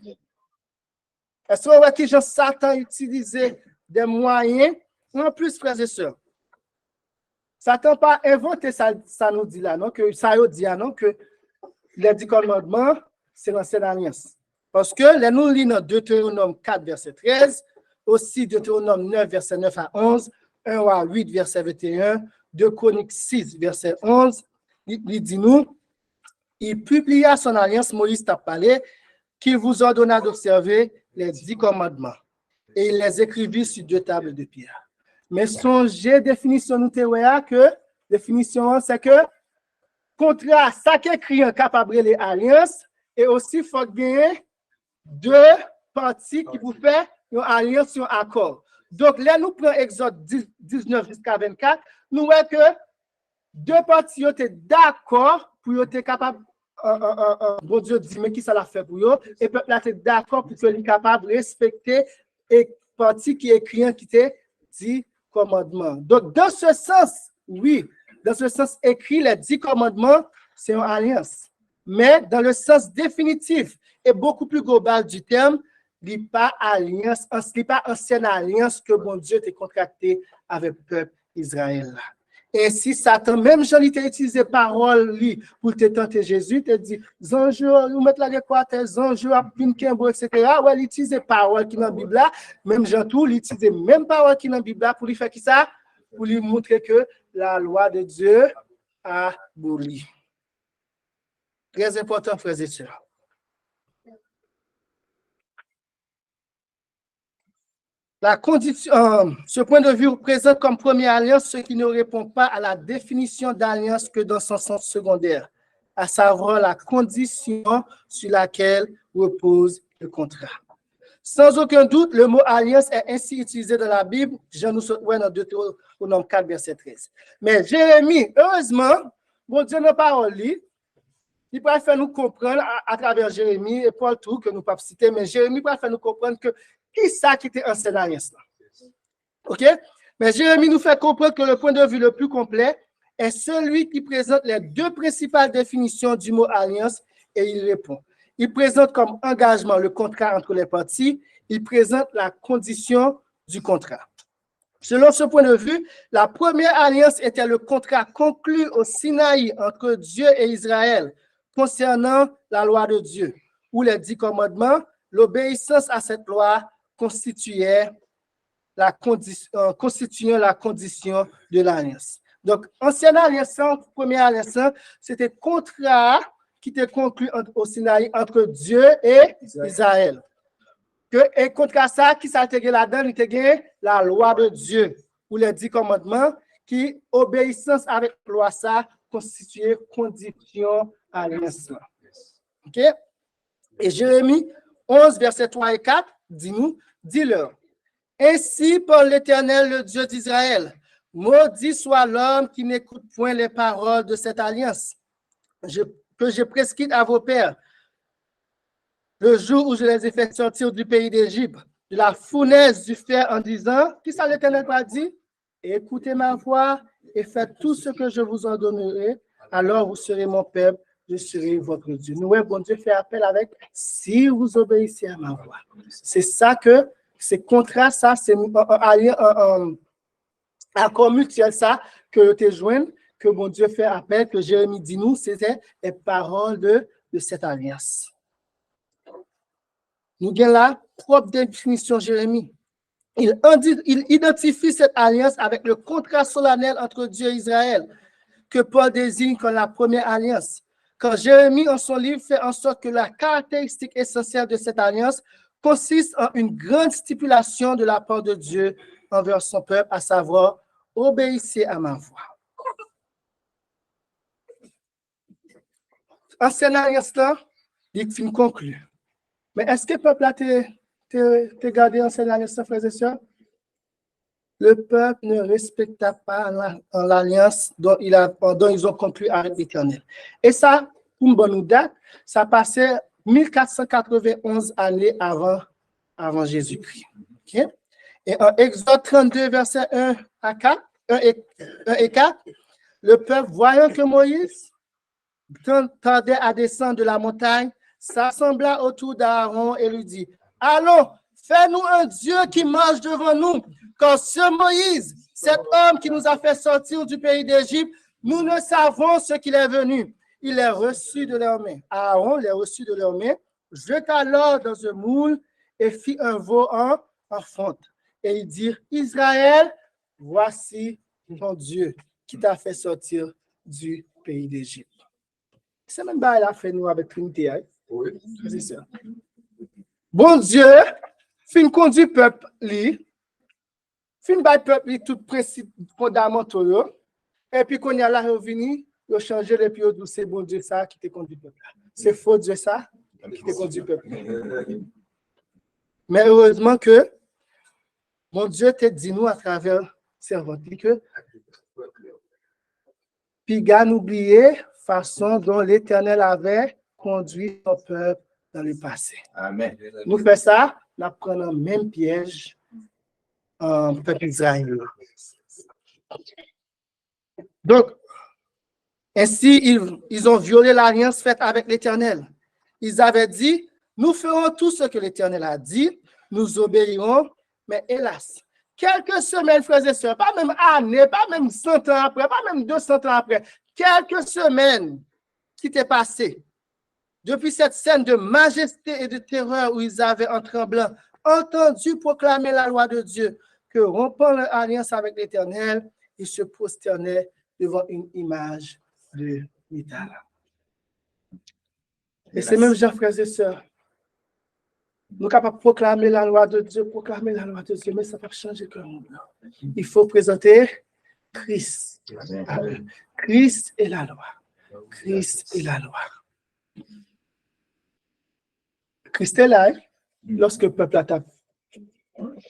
Est-ce que vous voyez que Satan utilisait des moyens, en plus, frères et sœurs? Satan n'a pas inventé ça nous dit là, non? Que ça dit non? Que les 10 commandements, c'est l'ancienne alliance. Parce que nous lisons dans Deutéronome 4, verset 13, aussi Deutéronome 9, verset 9 à 11, 1 à 8, verset 21, 2 Chroniques 6, verset 11, il dit nous, il publia son alliance, Moïse t'a parlé, qu'il vous ordonna d'observer les 10 commandements. Et il les écrivit sur 2 tables de pierre. Mais songez, définition nous que, définition, c'est que, contre ça qui écrit en capable les alliances, et aussi, il faut gagner 2 parties qui vous font une alliance sur un accord. Donc, là, nous prenons Exode 19 jusqu'à 24, nous voyons que 2 parties étaient d'accord pour être capable, bon Dieu dit, mais qui ça l'a fait pour eux, et peuple là, est d'accord pour que soit capable de respecter et partie qui est écrit qui était 10 commandements. Donc, dans ce sens, oui, dans ce sens écrit, les 10 commandements, c'est une alliance. Mais dans le sens définitif et beaucoup plus global du terme, il n'y a pas alliance, il n'y a pas ancienne alliance que bon Dieu a contracté avec le peuple Israël. Et si Satan, même Jean, il a utilisé parole pour te tenter Jésus, il te dit, Zanjou, vous mettez la l'équateur, Zanjou, Pinkembo, etc. Ouais, il utilise parole qui est dans la Bible là, même Jean tout, il utilise même parole qui est dans la Bible là pour lui faire qui ça? Pour lui montrer que la loi de Dieu a aboli. Très important, frères et sœurs. La condition, ce point de vue présente comme première alliance ce qui ne répond pas à la définition d'alliance que dans son sens secondaire, à savoir la condition sur laquelle repose le contrat. Sans aucun doute, le mot alliance est ainsi utilisé dans la Bible, Jean nous souhaite dans Deutéronome 4, verset 13. Mais Jérémie, heureusement, bon Dieu n'a pas lu, il peut faire nous comprendre à travers Jérémie et Paul tout, que nous ne pouvons pas citer, mais Jérémie peut faire nous comprendre que qui ça qui était ancienne alliance là? OK? Mais Jérémie nous fait comprendre que le point de vue le plus complet est celui qui présente les 2 principales définitions du mot alliance et il répond. Il présente comme engagement le contrat entre les parties, il présente la condition du contrat. Selon ce point de vue, la première alliance était le contrat conclu au Sinaï entre Dieu et Israël concernant la loi de Dieu, où les 10 commandements, l'obéissance à cette loi constituait la condition de l'alliance. Donc, ancienne alliance, première alliance, c'était contrat qui était conclu au Sinaï entre Dieu et Israël. Et contre ça, qui s'intègre là-dedans, il était la loi de Dieu, ou les 10 commandements, qui, obéissance avec la loi, ça constituait condition à l'alliance. OK? Et Jérémie 11, versets 3 et 4, dis-leur, ainsi par l'Éternel, le Dieu d'Israël, maudit soit l'homme qui n'écoute point les paroles de cette alliance que j'ai prescrite à vos pères, le jour où je les ai fait sortir du pays d'Égypte, de la fournaise du fer en disant, qui ça l'Éternel a dit? Écoutez ma voix et faites tout ce que je vous en donnerai, alors vous serez mon peuple, je serai votre Dieu. Nous, bon Dieu fait appel avec, si vous obéissez à ma voix. C'est ça que, c'est contrat, ça, c'est un accord mutuel, ça, que tu joins, que bon Dieu fait appel, que Jérémie dit nous, c'était les paroles de de cette alliance. Nous avons la propre définition Jérémie. Il identifie cette alliance avec le contrat solennel entre Dieu et Israël, que Paul désigne comme la première alliance. Quand Jérémie, en son livre, fait en sorte que la caractéristique essentielle de cette alliance consiste en une grande stipulation de la part de Dieu envers son peuple, à savoir, obéissez à ma voix. Ancienne alliance-là, il fin conclu. Mais est-ce que le peuple a te gardé ancienne alliance, frères et sœurs? Le peuple ne respecta pas l'alliance dont ils ont conclu avec l'Éternel. Et ça, pour une bonne date, ça passait 1491 années avant Jésus-Christ. Okay? Et en Exode 32, verset 1 et 4, le peuple, voyant que Moïse tardait à descendre de la montagne, s'assembla autour d'Aaron et lui dit, « Allons, fais-nous un Dieu qui marche devant nous, car ce Moïse, cet homme qui nous a fait sortir du pays d'Égypte, nous ne savons ce qu'il est venu. Il est reçu de leurs mains. » Aaron les reçut de leurs mains, jeta l'or dans un moule et fit un veau en fonte. Et il dit, « Israël, voici ton Dieu qui t'a fait sortir du pays d'Égypte. » C'est même pas là fait nous avec Trinité. Hein? Oui, c'est ça. Bon Dieu, fin conduit peuple li, fin bay peuple li tout principe fondamentaux, et puis quand il y a là revenu, il a changé et puis il dit c'est bon Dieu ça qui te conduit peuple. C'est faux Dieu ça qui te conduit peuple. Mais heureusement que mon Dieu te dit nous à travers servant que puis gars n'oubliez façon dont l'Éternel avait conduit son peuple dans le passé. Amen. Nous faisons ça, nous prenons le même piège en peuple israélien. Donc, ainsi, ils ont violé l'alliance faite avec l'Éternel. Ils avaient dit, nous ferons tout ce que l'Éternel a dit, nous obéirons, mais hélas, quelques semaines, frères et sœurs, pas même années, pas même 100 ans après, pas même 200 ans après, quelques semaines qui étaient passées, depuis cette scène de majesté et de terreur où ils avaient en tremblant entendu proclamer la loi de Dieu, que rompant leur alliance avec l'Éternel, ils se prosternaient devant une image de métal. Et c'est même, chers frères et sœurs, nous sommes capables de proclamer la loi de Dieu, mais ça ne va pas changer le monde. Il faut présenter Christ. Christ est la loi. Christ est la loi. Christ est là, lorsque le peuple a tapé.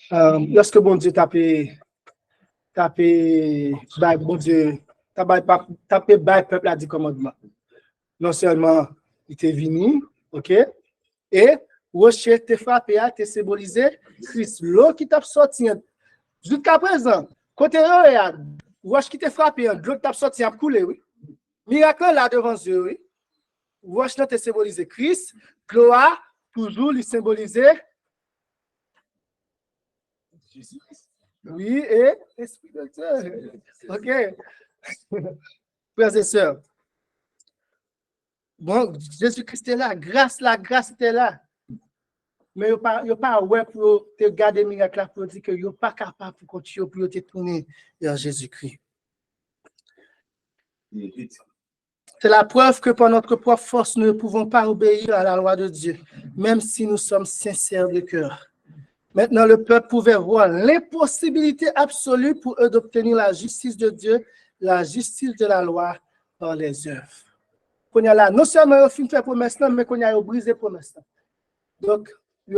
Lorsque bon Dieu tapé, bon Dieu, tapé, peuple a dit commandement. Non seulement il était venu, ok, et rocher te frappé, te symbolisé Christ. L'eau qui t'a sorti, jusqu'à présent, côté regarde, roche qui te frappé, l'eau qui t'a sorti a coulé, oui. Miracle là devant Dieu, oui. Roche là te symbolisé Christ, gloire, toujours lui symboliser. Oui, et Esprit de Dieu. Ok. Frères et sœurs. Bon, Jésus-Christ est là, la grâce était là. Mais il n'y a pas ouais pour te garder miracle là pour dire que il n'y a pas capable pour continuer pour te tourner vers Jésus-Christ. C'est la preuve que par notre propre force, nous ne pouvons pas obéir à la loi de Dieu, même si nous sommes sincères de cœur. Maintenant, le peuple pouvait voir l'impossibilité absolue pour eux d'obtenir la justice de Dieu, la justice de la loi par les œuvres. Qu'on y a là, non seulement ils ont fait promesse, mais qu'on y a brisé promesse. Donc, ils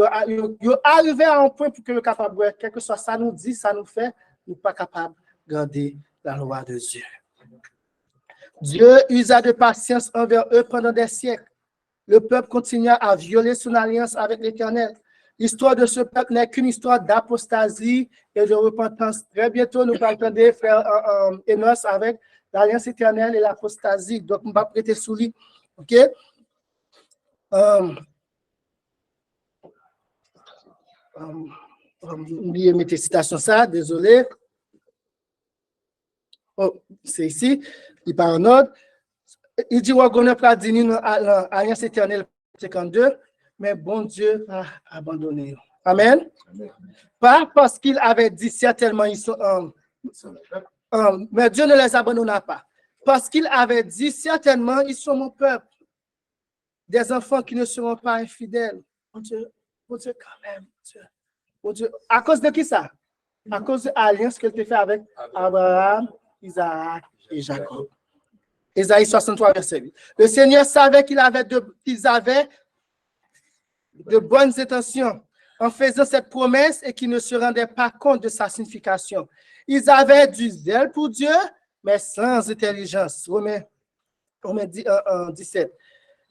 sont arrivés à un point pour que le capable, quel que soit ça nous dit, ça nous fait, nous ne sommes pas capables de garder la loi de Dieu. Dieu usa de patience envers eux pendant des siècles. Le peuple continua à violer son alliance avec l'Éternel. L'histoire de ce peuple n'est qu'une histoire d'apostasie et de repentance. Très bientôt, nous allons entendre frère Enos avec l'alliance éternelle et l'apostasie. Donc, on va prêter sous lui. OK? Oubliez mes citations, ça, désolé. Oh, c'est ici. Il part en ordre. Il dit, on ne pas dit nous Alliance éternelle 52, mais bon Dieu a abandonné. Amen. Pas parce qu'il avait dit certainement ils sont mais Dieu ne les abandonna pas. Parce qu'il avait dit certainement ils sont mon peuple. Des enfants qui ne seront pas infidèles. Mon Dieu quand même. Mon Dieu. À cause de qui ça? À cause de l'alliance qu'il a fait avec Abraham, Isaac et Jacob. Ésaïe 63, verset 8. Le Seigneur savait qu'ils avaient de bonnes intentions en faisant cette promesse et qu'ils ne se rendaient pas compte de sa signification. Ils avaient du zèle pour Dieu, mais sans intelligence. Romains 17.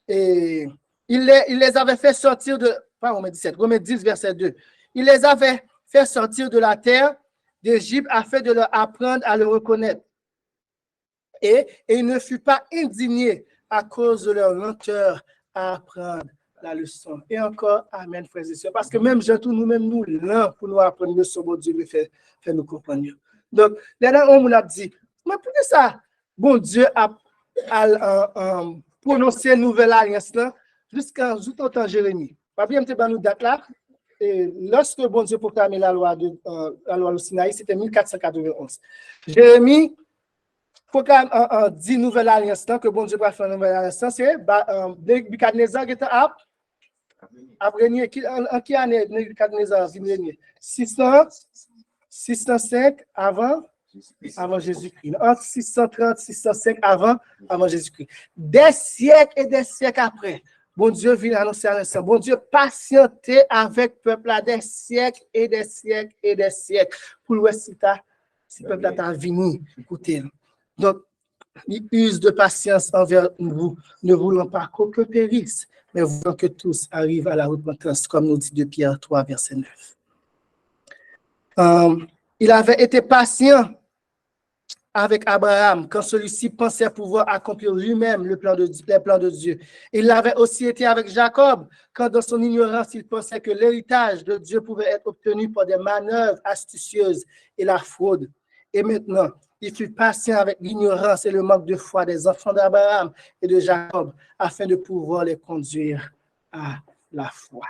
Et il les avait fait sortir de... Pas Romains 17, Romains 10, verset 2. Il les avait fait sortir de la terre d'Égypte afin de leur apprendre à le reconnaître. Et il ne fut pas indigné à cause de leur lenteur à apprendre la leçon. Et encore, amen, frères et sœurs. Parce que même nous-mêmes, nous, lents pour nous apprendre le leçon, bon Dieu le fait nous comprendre. Donc, là, on a dit, mais pourquoi ça, bon Dieu a prononcé une nouvelle alliance là, jusqu'au temps Jérémie. Pas bien, nous date là. Et lorsque bon Dieu proclamait la loi du Sinaï, c'était 1491. Jérémie dit nouvelle alliance que bon Dieu va faire une nouvelle alliance, c'est Nebuchadnezzar qui était à régner. En quelle année Nebuchadnezzar vient régner? 605 avant Jésus-Christ. Entre 630 et 605 avant Jésus-Christ. Des siècles et des siècles après, bon Dieu vient annoncer l'alliance. Bon Dieu patienté avec le peuple là des siècles et des siècles et des siècles pour voir si le peuple là venu écouter. Donc, il use de patience envers vous, ne voulant pas qu'aucun périsse, mais voulant que tous arrivent à la repentance, comme nous dit de Pierre 3, verset 9. Il avait été patient avec Abraham quand celui-ci pensait pouvoir accomplir lui-même les plans de Dieu. Il l'avait aussi été avec Jacob quand, dans son ignorance, il pensait que l'héritage de Dieu pouvait être obtenu par des manœuvres astucieuses et la fraude. Et maintenant, il fut patient avec l'ignorance et le manque de foi des enfants d'Abraham et de Jacob afin de pouvoir les conduire à la foi.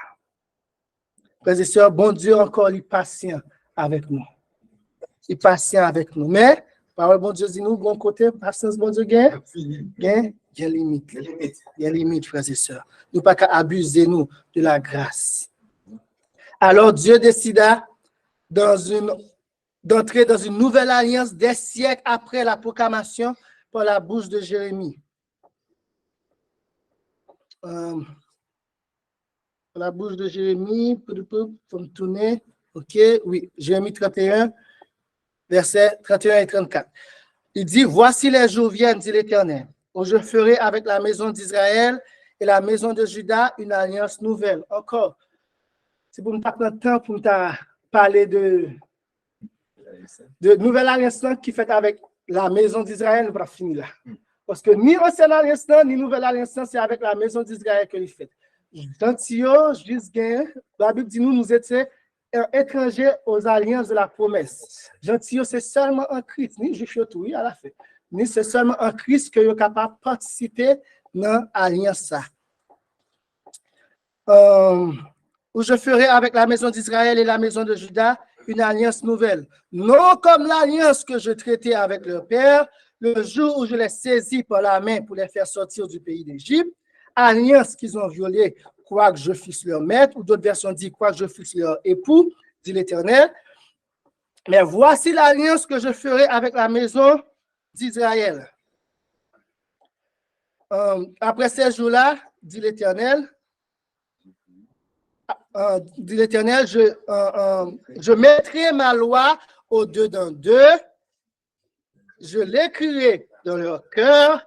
Frères et sœurs, bon Dieu encore est patient avec nous. Il est patient avec nous. Mais, parole bon Dieu dit nous, bon côté, patience bon Dieu gagne. Il y a limite. Il y a limite, frères et sœurs. Nous ne pouvons pas abuser nous de la grâce. Alors Dieu décida d'entrer dans une nouvelle alliance des siècles après la proclamation par la bouche de Jérémie. La bouche de Jérémie, faut me tourner. OK, oui, Jérémie 31, versets 31 et 34. Il dit, voici les jours viennent, dit l'Éternel, où je ferai avec la maison d'Israël et la maison de Juda une alliance nouvelle. Encore, c'est pour ne pas prendre le temps pour parler de nouvelle alliance qui fait avec la maison d'Israël, on va finir là. Parce que ni ancienne alliance, ni nouvelle alliance, c'est avec la maison d'Israël que il fait. Gentillot, la Bible dit nous étions étrangers aux alliances de la promesse. Gentillot, c'est seulement en Christ, ni juif tout, à la fin. Ni c'est seulement en Christ que vous êtes capable de participer dans l'alliance. Où je ferai avec la maison d'Israël et la maison de Juda une alliance nouvelle. Non comme l'alliance que je traitais avec leur père, le jour où je les saisis par la main pour les faire sortir du pays d'Égypte, alliance qu'ils ont violée, quoique je fusse leur maître, ou d'autres versions disent, quoique je fusse leur époux, dit l'Éternel. Mais voici l'alliance que je ferai avec la maison d'Israël. Après ces jours-là, dit l'Éternel, je mettrai ma loi au-dedans d'eux, je l'écrirai dans leur cœur,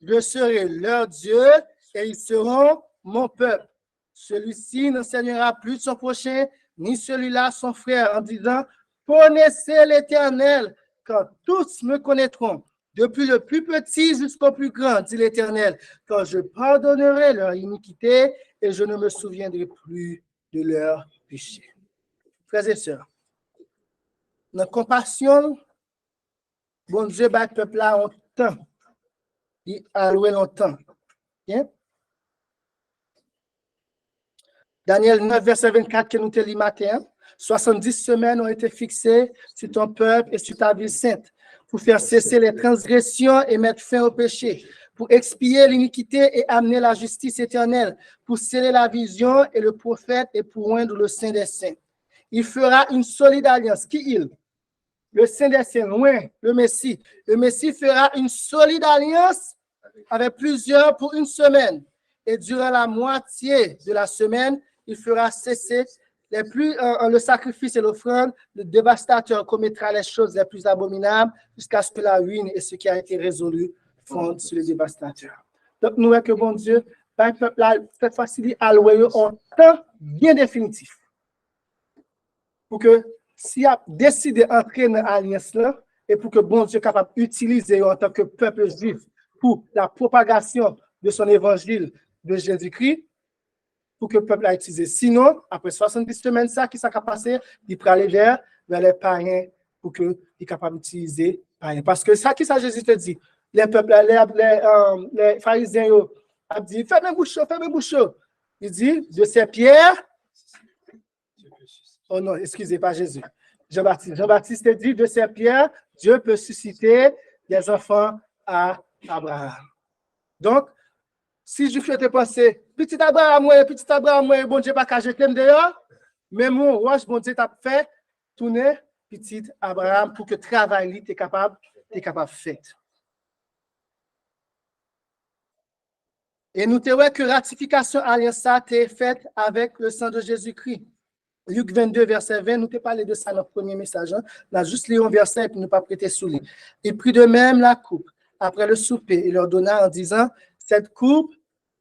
je serai leur Dieu et ils seront mon peuple. Celui-ci n'enseignera plus de son prochain, ni celui-là son frère, en disant, connaissez l'Éternel, car tous me connaîtront, depuis le plus petit jusqu'au plus grand, dit l'Éternel, car je pardonnerai leur iniquité et je ne me souviendrai plus de leur péché. Frères et sœurs, notre compassion, bon Dieu, bat le peuple là en temps. il a loué longtemps. Okay? Daniel 9, verset 24, que nous te lis matin. 70 semaines ont été fixées sur ton peuple et sur ta ville sainte pour faire cesser les transgressions et mettre fin au péché, pour expier l'iniquité et amener la justice éternelle, pour sceller la vision et le prophète et pour oindre le Saint des Saints. Il fera une solide alliance. Qui il? Le Saint des Saints, loin, le Messie. Le Messie fera une solide alliance avec plusieurs pour une semaine. Et durant la moitié de la semaine, il fera cesser le sacrifice et l'offrande. Le dévastateur commettra les choses les plus abominables jusqu'à ce que la ruine et ce qui a été résolu fondent sur le dévastateur. Donc, nous voyons que bon Dieu, par peuple, cette fois-ci, il a loué un temps bien définitif. Pour que, s'il a décidé d'entrer dans l'alliance là, et pour que bon Dieu soit capable d'utiliser en tant que peuple juif pour la propagation de son évangile de Jésus-Christ, pour que le peuple a utilisé. Sinon, après 70 semaines, ça qui s'est passé, il peut aller vers les païens pour qu'il soit capable d'utiliser les païens. Parce que ça qui ça Jésus te dit, les peuples, les pharisiens ont dit, fermez bouche. Il dit, de ces pierres, oh non, excusez, pas Jésus. Jean-Baptiste dit, de ces pierres, Dieu peut susciter des enfants à Abraham. Donc, si je fais te penser, petit Abraham, bon Dieu, pas qu'à jeter dehors, mais mon roche, bon Dieu, t'a fait tourner petit Abraham pour que le travail t'es capable de faire. Et nous te voyons que ratification alliance a été faite avec le sang de Jésus-Christ. Luc 22, verset 20, nous te parlé de ça dans le premier message. Hein? On a juste lu un verset et puis ne pas prêter sous lui. Il prit de même la coupe après le souper et leur donna en disant, cette coupe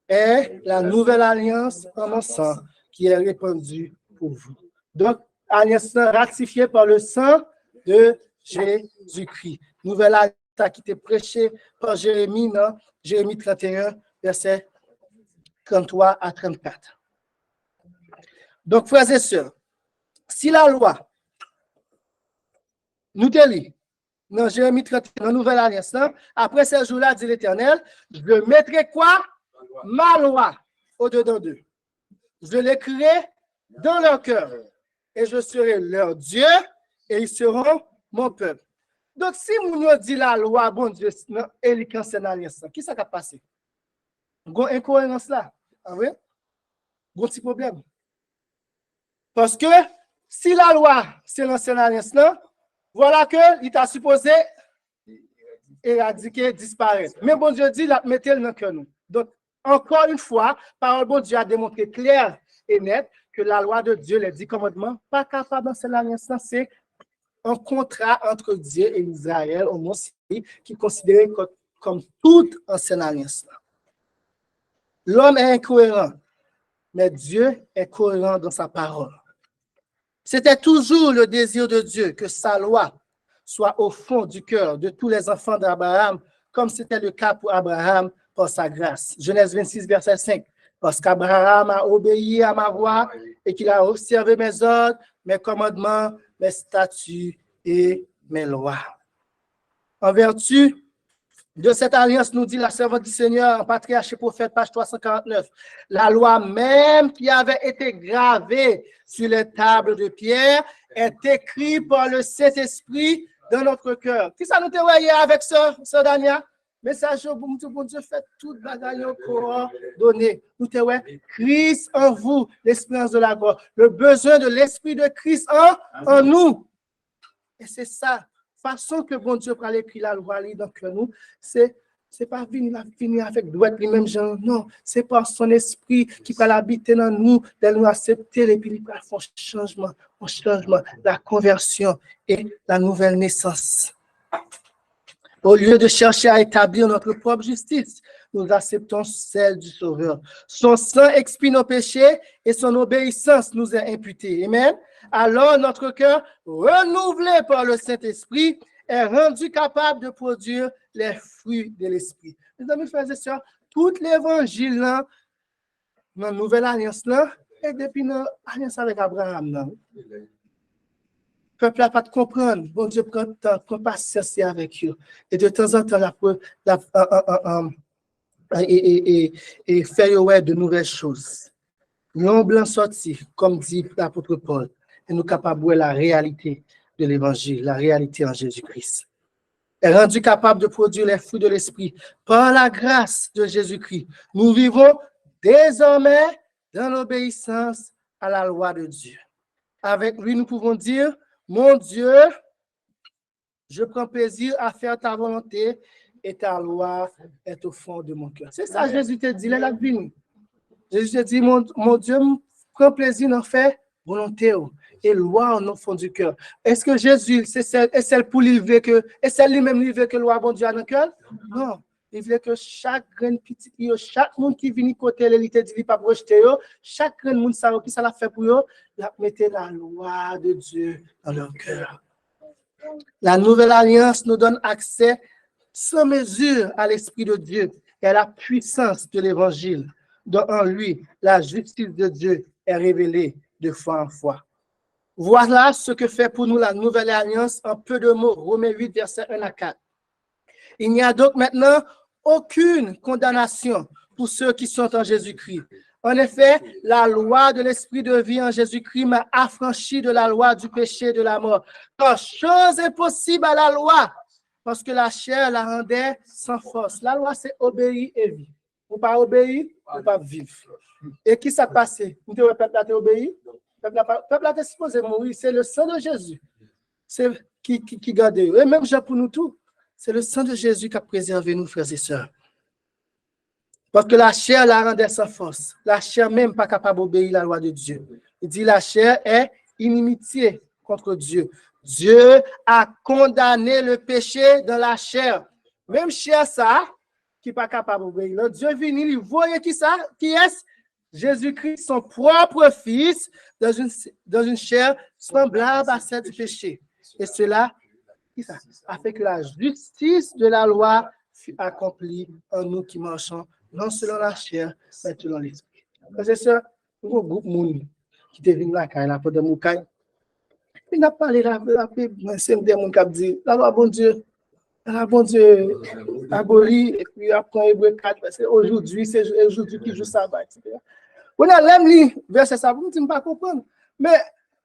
est la nouvelle alliance en mon sang qui est répandue pour vous. Donc, alliance ratifiée par le sang de Jésus-Christ. Nouvelle alliance qui était prêchée par Jérémie, dans Jérémie 31, verset 33 à 34. Donc, frères et sœurs, si la loi, nous te lit, dans Jérémie 31, dans Nouvelle Alliance, après ces jours-là, dit l'Éternel, je mettrai quoi? Ma loi au-dedans d'eux. Je l'écrirai dans leur cœur et je serai leur Dieu et ils seront mon peuple. Donc, si nous dit la loi, bon Dieu, et les cancels l'alliance, qui ça va passer? Il y a une incohérence là. Ah oui? Il y a un petit problème. Parce que si la loi, c'est l'ancienne alliance là, voilà que il t'a supposé éradiquer, disparaître. Mais bon Dieu dit, il a mis dans le cœur nous. Donc, encore une fois, parole bon Dieu a démontré clair et net que la loi de Dieu, les 10 commandements, pas capable dans cette alliance, c'est un contrat entre Dieu et Israël, au moins qui est considéré comme toute ancienne alliance. L'homme est incohérent, mais Dieu est cohérent dans sa parole. C'était toujours le désir de Dieu que sa loi soit au fond du cœur de tous les enfants d'Abraham, comme c'était le cas pour Abraham par sa grâce. Genèse 26, verset 5. Parce qu'Abraham a obéi à ma voix et qu'il a observé mes ordres, mes commandements, mes statuts et mes lois. En vertu de cette alliance, nous dit la servante du Seigneur, en patriarche et prophète, page 349, la loi même qui avait été gravée sur les tables de pierre est écrite par le Saint-Esprit dans notre cœur. Qui ça nous te voyait avec ça, Dania? Message bon Dieu fait toute bagaille coordonnée. Nous te voyons Christ en vous, l'espérance de la gloire, le besoin de l'esprit de Christ en nous. Et c'est ça. Façon que bon Dieu prend l'écrit la loi dans nous, c'est pas venir avec droite les mêmes gens, non, c'est par son esprit qui va l'habiter dans nous, de nous accepter et puis il va faire un changement, la conversion et la nouvelle naissance. Au lieu de chercher à établir notre propre justice, nous acceptons celle du Sauveur. Son sang expie nos péchés et son obéissance nous est imputée. Amen. Alors notre cœur, renouvelé par le Saint-Esprit, est rendu capable de produire les fruits de l'Esprit. Mes amis, frères et sœurs, tout l'évangile dans la nouvelle alliance là, et depuis l'alliance avec Abraham là. peuple n'a pas de comprendre. Bon Dieu prend le temps, prend patience avec eux. Et de temps en temps, et faire ouais, de nouvelles choses. L'homme blanc sorti, comme dit l'apôtre Paul, et nous capables de voir la réalité de l'évangile, la réalité en Jésus-Christ. Est rendu capable de produire les fruits de l'esprit par la grâce de Jésus-Christ. Nous vivons désormais dans l'obéissance à la loi de Dieu. Avec lui, nous pouvons dire, mon Dieu, je prends plaisir à faire ta volonté et ta loi est au fond de mon cœur. C'est ça, Jésus te dit, là, la vie. Jésus te dit, mon Dieu, prend plaisir à faire volonté et loi en au fond du cœur. Est-ce que Jésus, c'est celle pour livrer que, et celle lui-même livrer que loi bon Dieu a dans le cœur? Non. Il veut que chaque grain petit, chaque monde qui vient côté, il te dit, il pas projeter, chaque grain monde ça qui ça l'a fait pour eux, il a mis la loi de Dieu dans leur cœur. La nouvelle alliance nous donne accès sans mesure à l'Esprit de Dieu et à la puissance de l'Évangile, dont en lui, la justice de Dieu est révélée de foi en foi. Voilà ce que fait pour nous la nouvelle alliance en peu de mots, Romains 8, versets 1 à 4. Il n'y a donc maintenant aucune condamnation pour ceux qui sont en Jésus-Christ. En effet, la loi de l'esprit de vie en Jésus-Christ m'a affranchi de la loi du péché et de la mort. Quand chose est possible à la loi, parce que la chair la rendait sans force. La loi, c'est obéir et vivre. Vous pas obéir, vous pas vivre. Et qui s'est passé? Vous devez peuple à obéir? Peuple a supposé mourir. C'est le sang de Jésus. C'est qui garde. Et même pour nous tous, c'est le sang de Jésus qui a préservé nous, frères et sœurs. Parce que la chair la rendait sans force. La chair même pas capable d'obéir la loi de Dieu. Il dit la chair est inimitié contre Dieu. Dieu a condamné le péché dans la chair. Même chair ça, qui n'est pas capable d'obéir. Dieu vient, il voyait qui ça? Qui est-ce? Jésus-Christ, son propre fils, dans une chair semblable à celle du péché. Et cela a fait que la justice de la loi fut accomplie en nous qui marchons, non selon la chair, mais selon l'esprit. C'est ça, un groupe monde qui est venu là, quand il a pas de moukaï. Il n'a pas parlé là, c'est un des gens qui a dit, la loi, bon Dieu, aboli, et puis après, Hébreu 4, c'est aujourd'hui qui joue ça, etc. On a l'aime verset ça, vous ne dites pas comprendre. Mais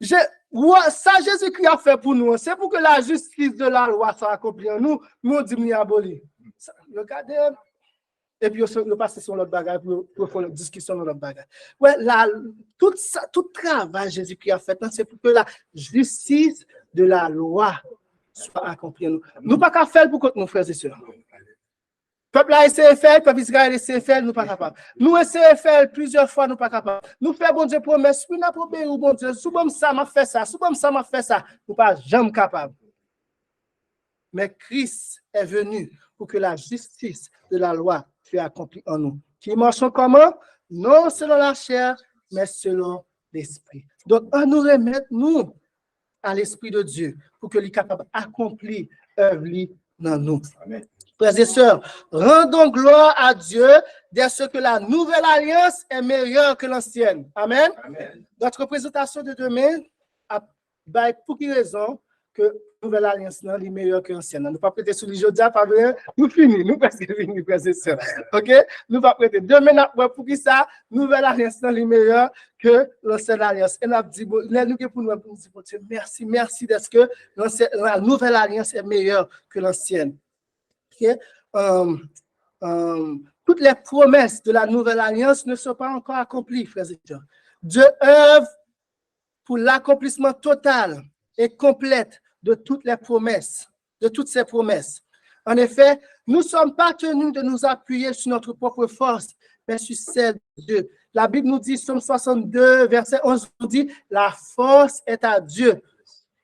ça, Jésus-Christ a fait pour nous. C'est pour que la justice de la loi soit accomplie en nous. Nous, on dit, nous aboli. Regardez. Et puis, on passe sur l'autre bagage pour faire une discussion sur l'autre bagage. Ouais, tout travail Jésus-Christ a fait, c'est pour que la justice de la loi soit accomplie en nous. Nous ne pouvons pas faire pour contre nos frères et sœurs. Peuple a essayé de faire, peuple Israël a essayé de faire, nous ne sommes pas capables. Nous essayons de faire plusieurs fois, nous ne sommes pas capables. Nous faisons bon Dieu promesse, puis nous avons obéi au bon Dieu. Sous bon ça m'a fait ça, sous bon ça m'a fait ça. Nous ne sommes pas jamais capables. Mais Christ est venu pour que la justice de la loi soit accomplie en nous. Qui marchons comment? Non selon la chair, mais selon l'esprit. Donc, on nous remet, nous, à l'esprit de Dieu, pour que lui capable d'accomplir l'œuvre dans nous. Amen. Frères et sœurs, rendons gloire à Dieu dès ce que la nouvelle alliance est meilleure que l'ancienne. Amen. Amen. Notre présentation de demain a pour quelle raison que la nouvelle alliance est meilleure que l'ancienne. Nous ne pas prêter sur les jours pas vrai. Nous finissons, nous presque finis, frères et sœurs. OK? Nous pas prêter. Demain, pour qui ça, nouvelle alliance est meilleure que l'ancienne alliance. Et nous avons dit, nous pour nous dire, merci d'être que la nouvelle alliance est meilleure que l'ancienne. Okay? Toutes les promesses de la nouvelle alliance ne sont pas encore accomplies, frères et sœurs. Dieu œuvre pour l'accomplissement total et complète de toutes les promesses, de toutes ces promesses. En effet, nous ne sommes pas tenus de nous appuyer sur notre propre force, mais sur celle de Dieu. La Bible nous dit, Psaume 62, verset 11, nous dit, la force est à Dieu.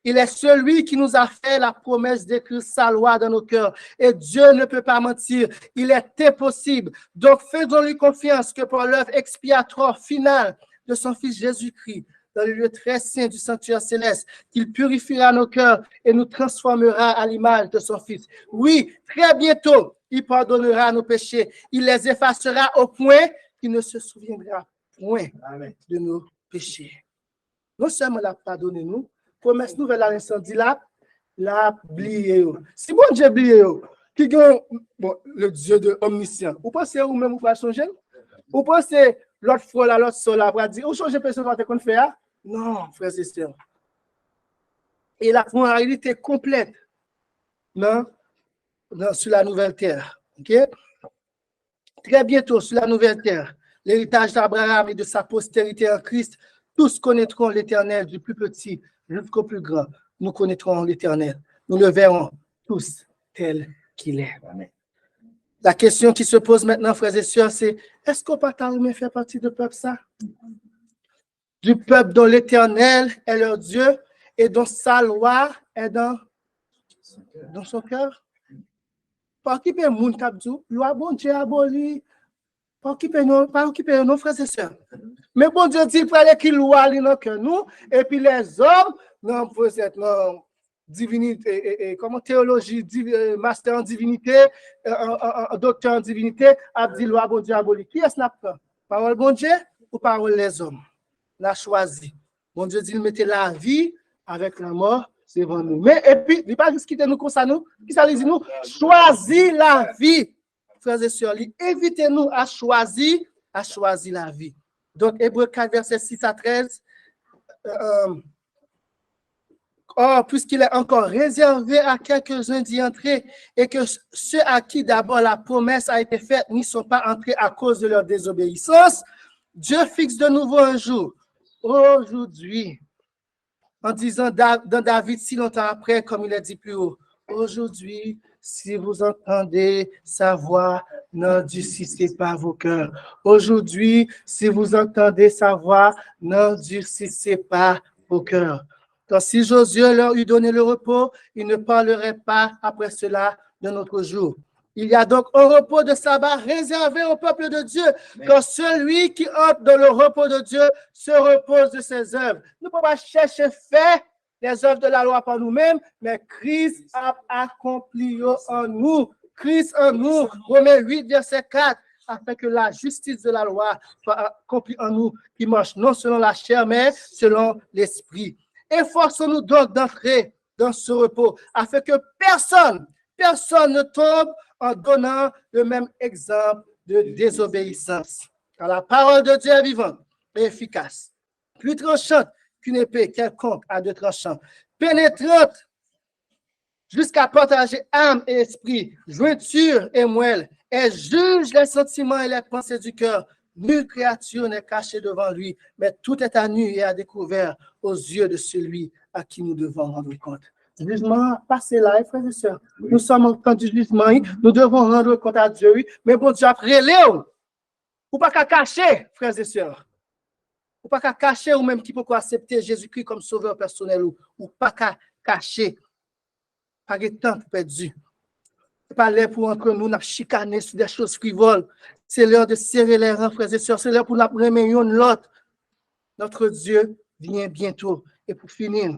Il est celui qui nous a fait la promesse d'écrire sa loi dans nos cœurs. Et Dieu ne peut pas mentir. Il est impossible. Donc, faisons-lui confiance que pour l'œuvre expiatoire finale de son Fils Jésus-Christ, dans le lieu très saint du sanctuaire céleste, qu'il purifiera nos cœurs et nous transformera à l'image de son Fils. Oui, très bientôt, il pardonnera nos péchés. Il les effacera au point qu'il ne se souviendra point de nos péchés. Non seulement il a pardonné nous, promesse nouvelle à l'incendie là, la blié. Si bon Dieu blié, qui est le Dieu de omniscient, vous pensez ou même vous pas changer? Vous pensez l'autre fois là, l'autre sol là, pour dire, vous changez personne qu'on fait? Non, frères et sœurs. Et la réalité complète, non, sur la nouvelle terre. Ok? Très bientôt, sur la nouvelle terre, l'héritage d'Abraham et de sa postérité en Christ, tous connaîtront l'Éternel, du plus petit jusqu'au plus grand. Nous connaîtrons l'Éternel. Nous le verrons tous tel qu'il est. Amen. La question qui se pose maintenant, frères et sœurs, c'est est-ce qu'on peut faire partie du peuple ça? Du peuple dont l'Éternel est leur Dieu et dont sa loi est dans son cœur? Par qui peut moun kapdou? Loi bon Dieu aboli. Par qui peut nos frères et sœurs? Mais bon Dieu dit qu'il fallait qu'il loi dans cœur nous et puis les hommes non pour cette divinité comment théologie master en divinité docteur en divinité a dit loi bon Dieu aboli. Qui est-ce n'a pas? Parole bon Dieu ou parole les hommes? L'a choisi. Bon Dieu dit il mettait la vie avec la mort devant nous. Mais et puis il pas juste quitter nous comme ça nous. Qui ça dit nous? Choisis la vie. Frères et sœurs, évitez-nous à choisir la vie. Donc, Hébreux 4, verset 6 à 13. Or, puisqu'il est encore réservé à quelques-uns d'y entrer, et que ceux à qui d'abord la promesse a été faite n'y sont pas entrés à cause de leur désobéissance, Dieu fixe de nouveau un jour, aujourd'hui, en disant dans David si longtemps après, comme il a dit plus haut, aujourd'hui, si vous entendez sa voix, n'endurcissez pas vos cœurs. Aujourd'hui, si vous entendez sa voix, n'endurcissez pas vos cœurs. Car si Josué leur eût donné le repos, il ne parlerait pas après cela de notre jour. Il y a donc un repos de sabbat réservé au peuple de Dieu, car celui qui entre dans le repos de Dieu se repose de ses œuvres. Nous ne pouvons pas chercher faire les œuvres de la loi par nous-mêmes, mais Christ a accompli en nous. Christ en nous, Romains 8, verset 4, afin que la justice de la loi soit accomplie en nous, qui marche non selon la chair, mais selon l'esprit. Efforçons-nous donc d'entrer dans ce repos, afin que personne ne tombe en donnant le même exemple de désobéissance. Car la parole de Dieu est vivante et efficace, plus tranchante qu'une épée quelconque à deux tranchants, pénétrante jusqu'à partager âme et esprit, jointure et moelle, et juge les sentiments et les pensées du cœur. Nulle créature n'est cachée devant lui, mais tout est à nu et à découvert aux yeux de celui à qui nous devons rendre compte. Jugement passé là, frères et sœurs. Nous sommes en temps du jugement, nous devons rendre compte à Dieu, mais bon Dieu après Léo, ou pas qu'à cacher, frères et sœurs. Ou pas qu'à cacher ou même qui peut accepter Jésus-Christ comme sauveur personnel ou pas qu'à cacher. Pas de temps perdu. C'est pas l'heure pour entre nous n'a chicaner sur des choses frivoles. C'est l'heure de serrer les rangs, frères et sœurs. C'est l'heure pour la réunion de l'autre. Notre Dieu vient bientôt. Et pour finir,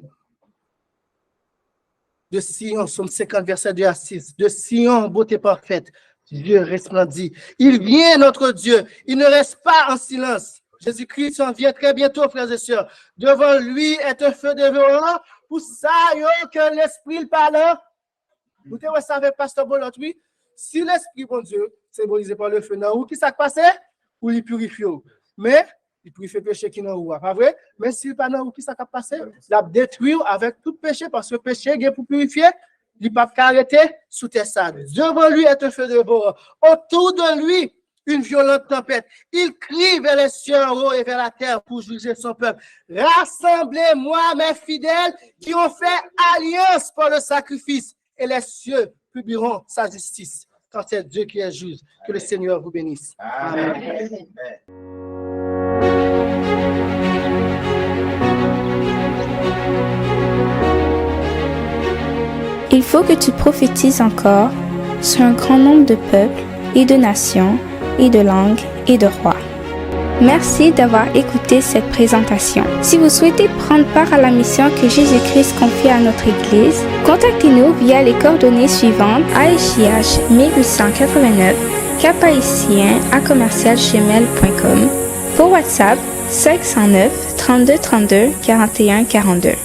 de Sion, Somme 50, verset 2 à 6. De Sion, beauté parfaite, Dieu resplendit. Il vient, notre Dieu. Il ne reste pas en silence. Jésus-Christ s'en vient très bientôt, frères et sœurs. Devant lui est un feu dévorant. Pour ça, que l'esprit le parle. Vous savez, pasteur Bolot, oui. Si l'esprit, bon Dieu, symbolisé par le feu, où qui s'est passé? Ou il purifie. Mais, il purifie le péché qui n'a pas vrai? Mais s'il pas où qui s'est passé? Il a détruit avec tout péché, parce que le péché, il est pour purifier. Il ne peut pas arrêter sous tes sables. Devant lui est un feu dévorant. Autour de lui, une violente tempête. Il crie vers les cieux en haut et vers la terre pour juger son peuple. Rassemblez-moi, mes fidèles, qui ont fait alliance par le sacrifice, et les cieux publieront sa justice. Quand c'est Dieu qui est juste, que le Seigneur vous bénisse. Amen. Il faut que tu prophétises encore sur un grand nombre de peuples et de nations et de langues et de rois. Merci d'avoir écouté cette présentation. Si vous souhaitez prendre part à la mission que Jésus-Christ confie à notre Église, contactez-nous via les coordonnées suivantes: ASJH 1889, caphaïtien@gmail.com, pour WhatsApp 509 32 32 41 42.